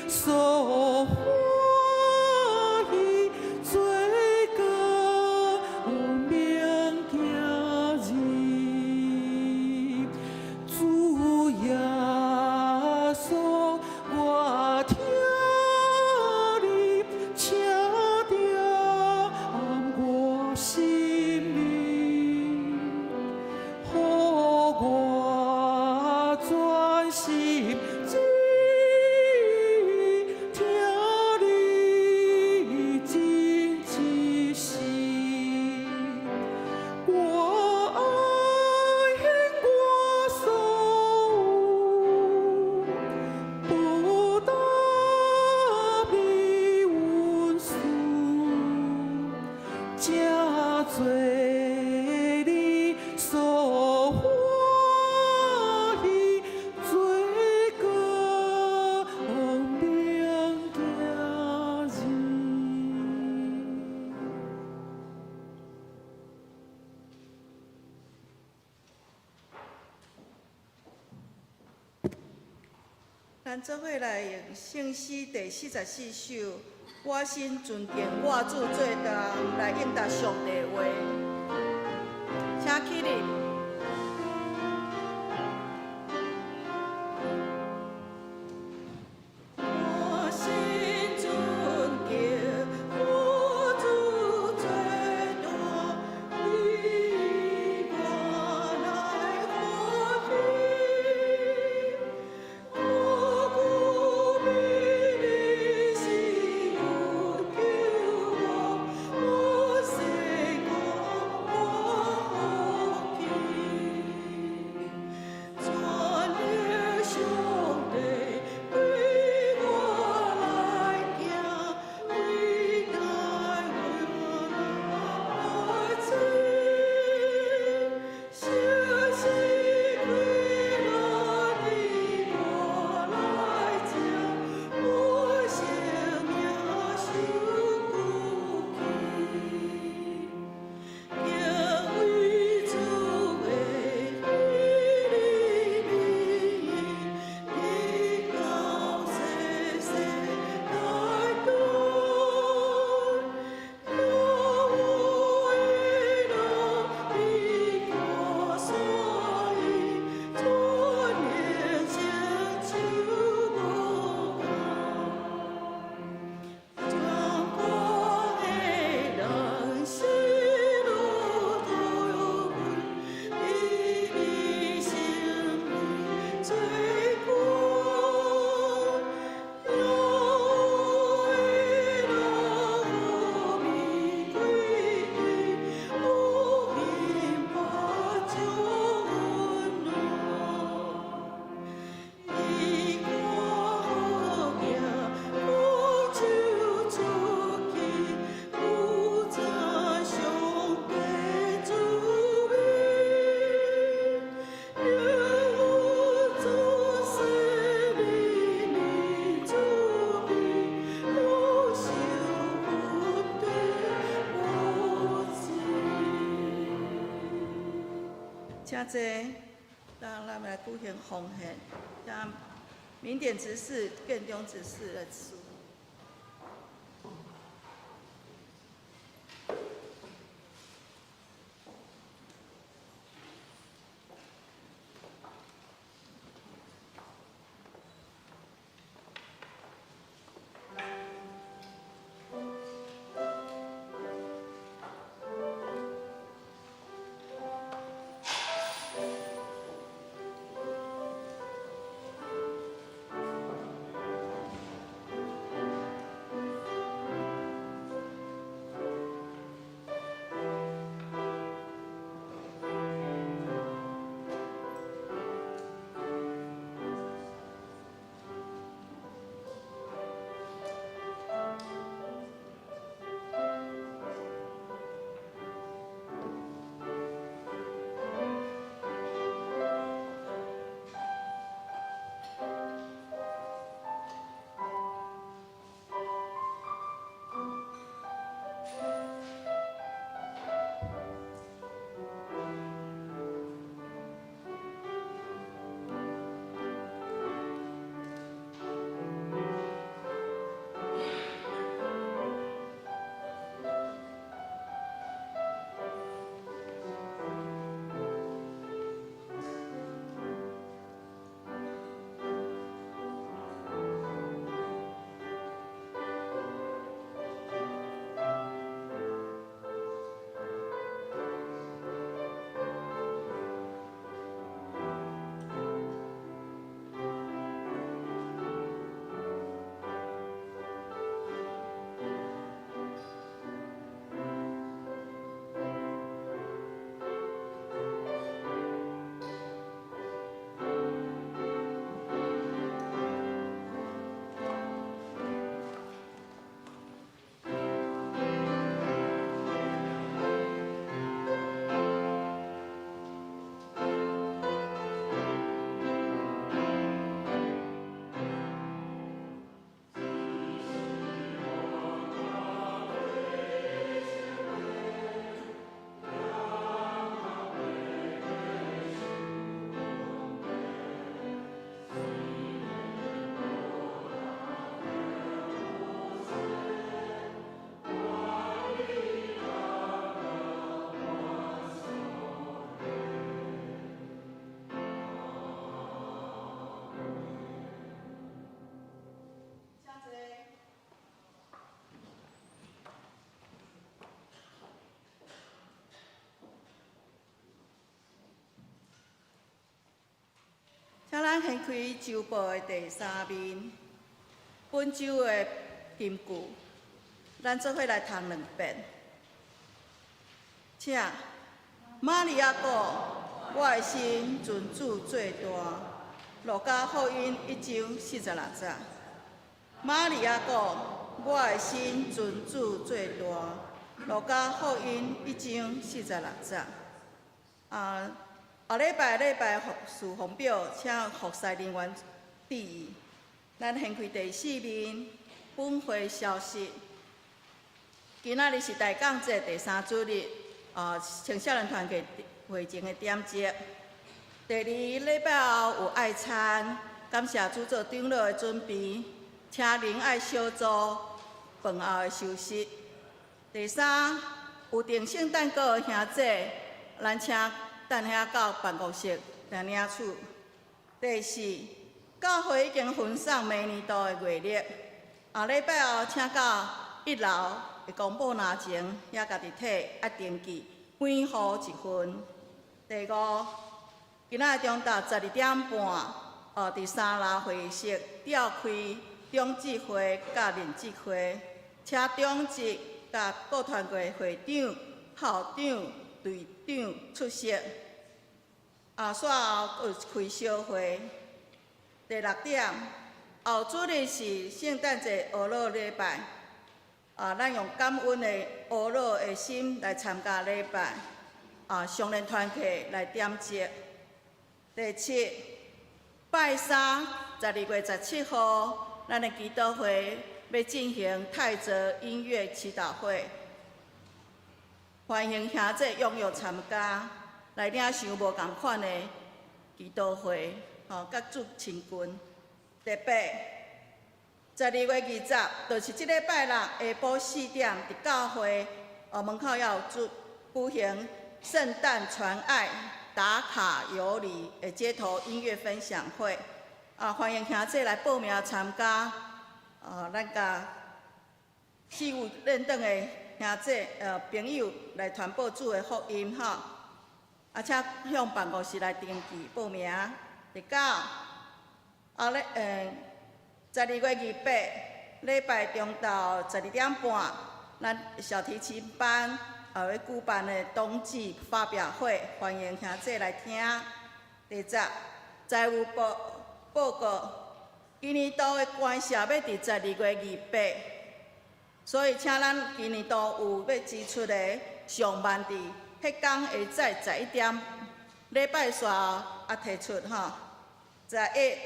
所欢喜，做个名行人。主耶稣，我听你请点我心里，互我专心记听你真一心。我爱我所有，不答你温顺，加做你所欢喜，做个名行人。咱做伙来用圣诗第44首《我心尊敬我主》做答来应答上帝的话，请起立。我心尊敬我主做答，你我来欢喜。我故比你是有救我，我世公我请坐，让咱们来举行奉献，请民典执事、建中执事来书。请咱掀开周报的第3面，本周的金句，咱做伙来读2遍。请玛利亚讲：“我的心尊主最大。”路加福音1章46节。玛利亚讲：“我的心尊主最大。”路加福音1章46节。后礼拜事奉表，请服侍人员注意。咱掀开第4面，本会消息。今仔日是大港节第3主日，青少年团契会前的点节。第2礼拜后有爱餐，感谢主座长老的准备，请仁爱小组饭后的休息。第3有订圣诞果的兄弟，咱请等下到办公室来领取。第4，教会已经分送明年度的月历，后礼拜后请到1楼的公布栏前，遐家己摕爱登记，每户1份。第5，今仔日中昼12点半，伫3楼会议室召开中职会甲人职会，请中职甲各团队会长、校长、队长出席。随后有开小会。第6点，后主日是圣诞节娱乐礼拜，咱用感恩的娱乐的心来参加礼拜，常年团契来点节。第7，拜3 12月17号，咱的基督会要进行泰泽音乐祈祷会，欢迎兄弟踊跃参加。来领受无共款的祈祷会，甲祝亲群。第八，12月20，就是即礼拜六下晡4点，伫教会门口要举行圣诞传爱打卡游礼的街头音乐分享会，欢迎兄弟来报名参加。咱甲4有认等的兄弟朋友来传播主的福音且向办公室来登记报名。第九，12月28，礼拜中昼12点半，咱小提琴班要举办的冬季发表会，欢迎兄弟来听。第10，财务报告，今年度的关社要伫12月28，所以请咱今年度有要支出的上万伫迄天下早11点，礼拜煞提出11，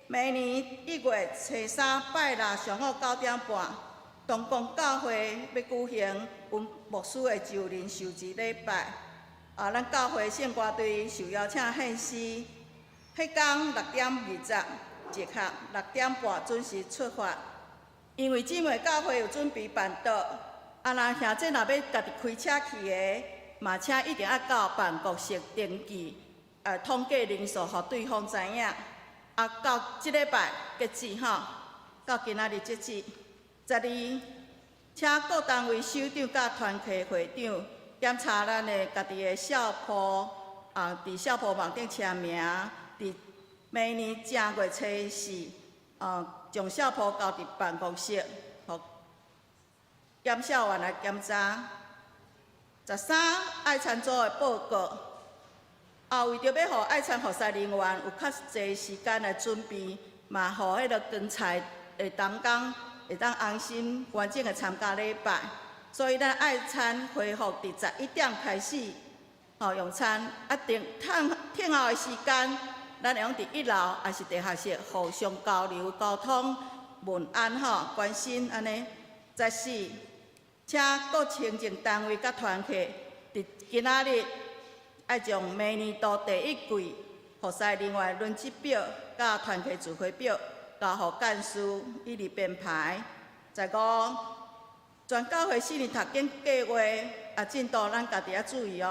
明年1月初3拜六上午9点半，东宫教会要举行阮牧师的就任受祭礼拜。咱教会圣歌队受邀请献诗，迄天6点20集合，6点半准时出发。因为姊妹教会有准备办桌，若兄弟若要家己开车去的，嘛请一定要到办公室登记，统计人数，互对方知影。到即礼拜截止到今仔日截止。12，请各单位首长甲团契会长检查咱的家己的校谱，伫校谱网顶签名，伫明年正月初4，将校谱交伫办公室，互检校员来检查。13，爱参组的报告。为着要互爱参服侍人员有较侪时间来准备，嘛，互迄个光彩的同工会当安心完整的参加礼拜。所以咱爱餐恢复伫11点开始，用餐。听后的时间，咱会用伫1楼还是地下室互相交流沟通、问安关心安尼。14，请各行政单位甲团契伫今仔日爱将明年度第1季服侍人员轮值表甲团契聚会表交予干事一律编排。15，全教会4年读经计划进度，咱家己要注意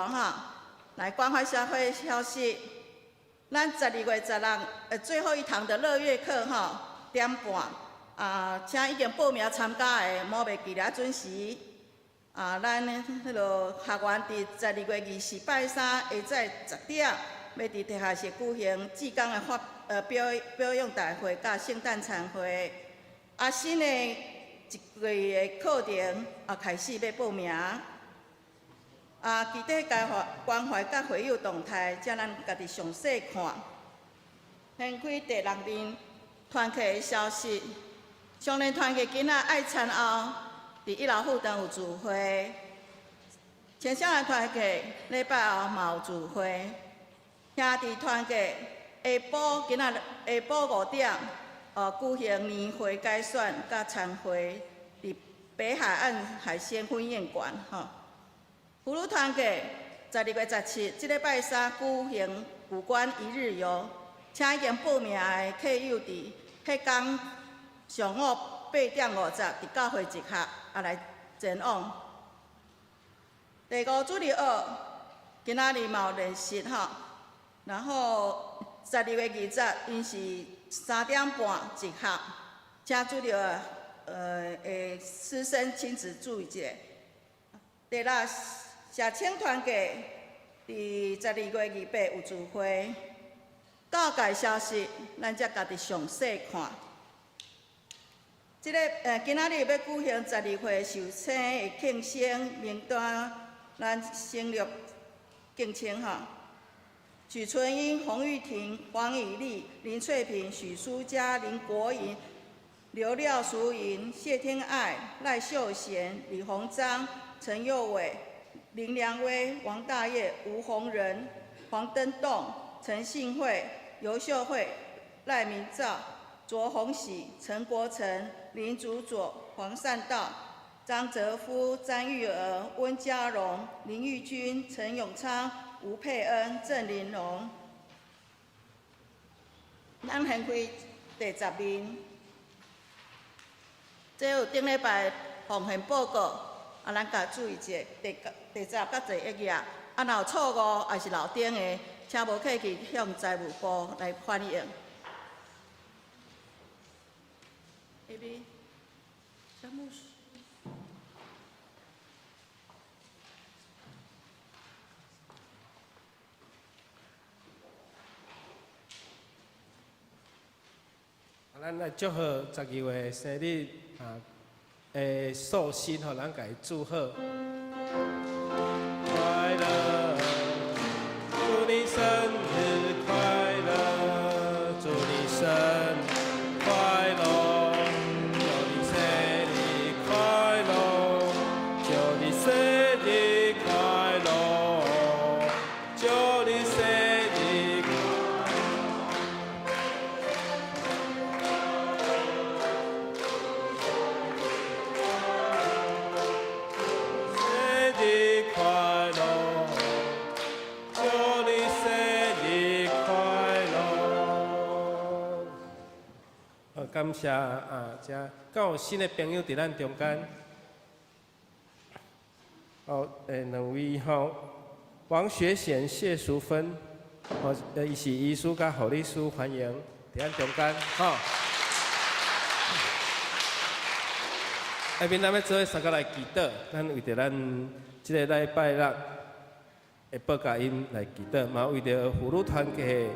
来关怀社会消息，咱12月16最后一堂的乐乐课点半，请已经报名参加的莫袂记咧准时。咱迄落学员伫12月20拜3下早10点，要伫地下室举行志工的表扬大会甲圣诞餐会。新的一月的课程开始要报名。具体关怀甲会友动态，则咱家己详细看。掀开第6面团契的消息，上联团契今仔爱参后。伫1楼副堂有聚会，前少年团契礼拜后嘛有聚会，兄弟团契下晡今仔下晡5点，举行年会改选甲参会，伫北海岸海鲜婚宴馆妇女团契12月17，即礼拜3举行古关一日游，请已经报名的客友伫迄天上午8点50伫教会集合。来前往。第5主日学，今仔日嘛有练习然后12月20，因是3点半集合，请主日师生亲自注意者。第6社青团契伫12月28有聚会，教界消息咱则家己详细看。今仔日要举行12岁受生的庆生名单，咱省略敬请许纯英、洪玉婷、黄以丽、林翠萍、许淑佳、林国莹、刘廖淑莹、谢天爱、赖秀贤、李鸿章、陈佑伟、林良威、王大业、吴宏仁、黄登栋、陈信惠、尤秀惠、赖明照、卓宏喜、陈国成、林祖佐、黄善道、张泽夫、詹玉娥、温家荣、林玉君、陈永昌、吴佩恩、郑玲珑。咱献开第10面，这有顶礼拜奉献报告，咱甲注意者第10甲11页，若有错误还是漏顶的，请无客气向财务部来反映。下面，小牧师。咱来祝贺12月生日的寿星吼，咱甲伊祝贺。快乐，祝你生日快乐，祝你生快乐，祝你生日快乐，祝你生日快乐，祝你生日快生日快乐，祝你生日快乐。感谢这敢有新的朋友伫咱中间。两位王学贤、谢淑芬，伊是医师甲护理师，欢迎伫咱中间下面咱要做三个来祈祷，咱为着咱即个礼拜六的报佳音来祈祷，嘛为着妇女团契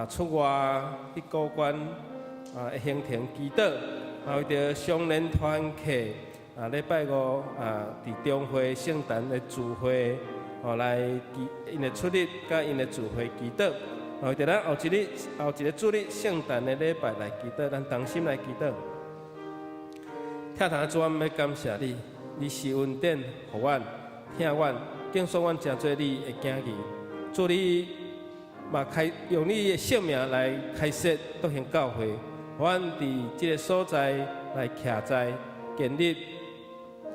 出外去高官的行程祈祷，嘛为着双联团契礼拜5伫中会圣诞的聚会来因的出日甲因的聚会祈祷，嘛为着咱后一个主日圣诞的礼拜来祈祷，咱同心来祈祷。听堂主，我们要感谢你，你是恩典，互阮听阮敬颂阮诚侪你的囝儿。祝你嘛用你的性命来开设德行教会，互阮伫即个所在来徛在建立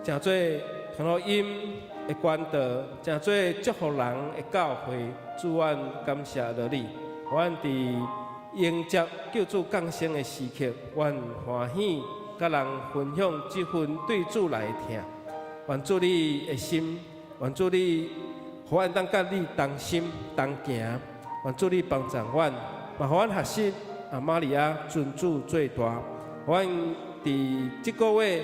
诚侪传福音的管道，诚侪祝福人的教会。主，阮感谢了你，互阮伫迎接救主降生的时刻，阮欢喜。甲人分享这份对主来的疼，愿主你的心，愿主你，互阮当甲你同心同行，愿主你帮助阮，嘛互阮学习玛利亚尊主最大，互阮伫这个月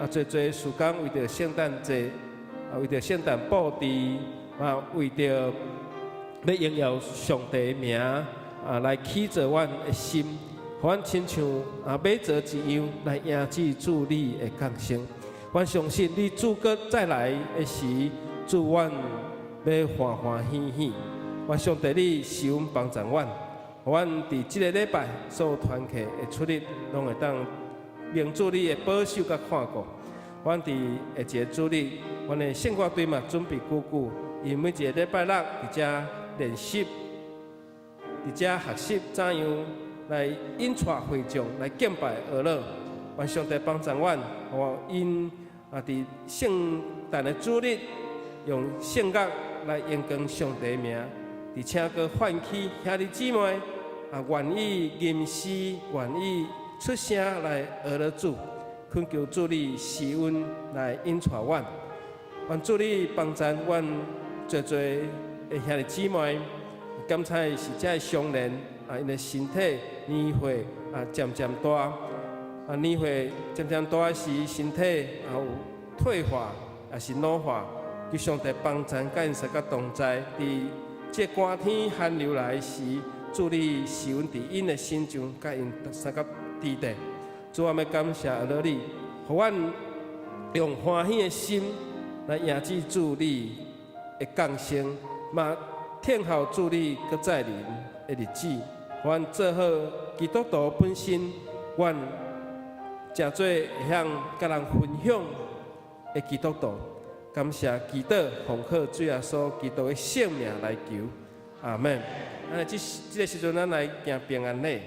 侪时间为着圣诞节，为着圣诞布置，为着要荣耀上帝的名来启造阮的心。互阮亲像马槽一样来迎接主你的降生。阮相信你主角再来的时，主阮要欢欢喜喜。阮上帝你是阮帮助阮，互阮伫即个礼拜所有团契的出日，拢会当明主你的保守甲看顾。阮伫下一个主日，阮的圣歌队嘛准备久久，因每一个礼拜六伫遮练习，伫遮学习怎样。来引带会众来敬拜俄勒，愿上帝帮助阮，互因伫圣诞的主日，用圣乐来荣光上帝的名，而且阁唤起兄弟姊妹愿意吟诗，愿意出声来俄勒主，恳求主你施恩来引带阮，愿主你帮助阮侪侪的兄弟姊妹，感谢是遮的相连。因的身体年岁渐渐大，年岁渐渐大时，身体有退化，也是老化。求上帝帮助，甲因三个同在，伫这寒天寒流来时，祝你施恩伫因的心上，甲因三个支持。主，我们感谢了你，互阮用欢喜的心来迎接主你的降生，嘛听候主你搁再临的日子。阮做好基督徒本身，阮诚做会晓甲人分享的基督徒。感谢祈祷，奉靠主耶稣基督的圣名来求，阿门。这个时阵，咱来行平安礼。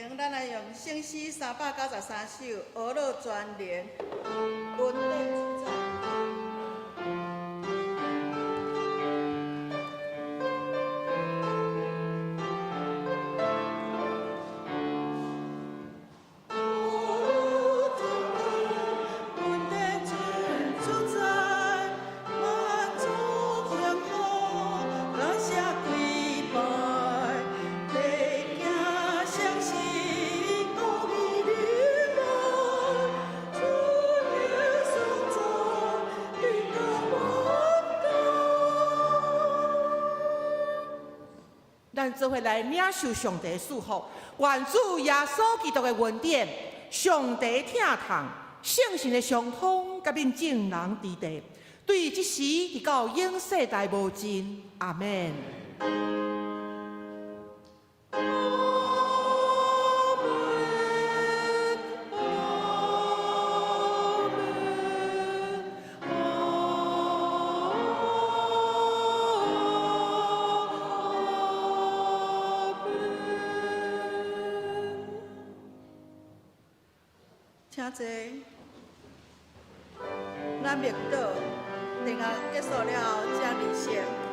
行，咱来用圣诗393首《俄勒专联》，稳定主宰。咱做伙来领受上帝的祝福，愿主耶稣基督的恩典、上帝疼痛、圣神的相通，甲恁众人伫地，对即时直到永世代无尽。阿门。请坐，咱默祷，定下结束了后，才离席。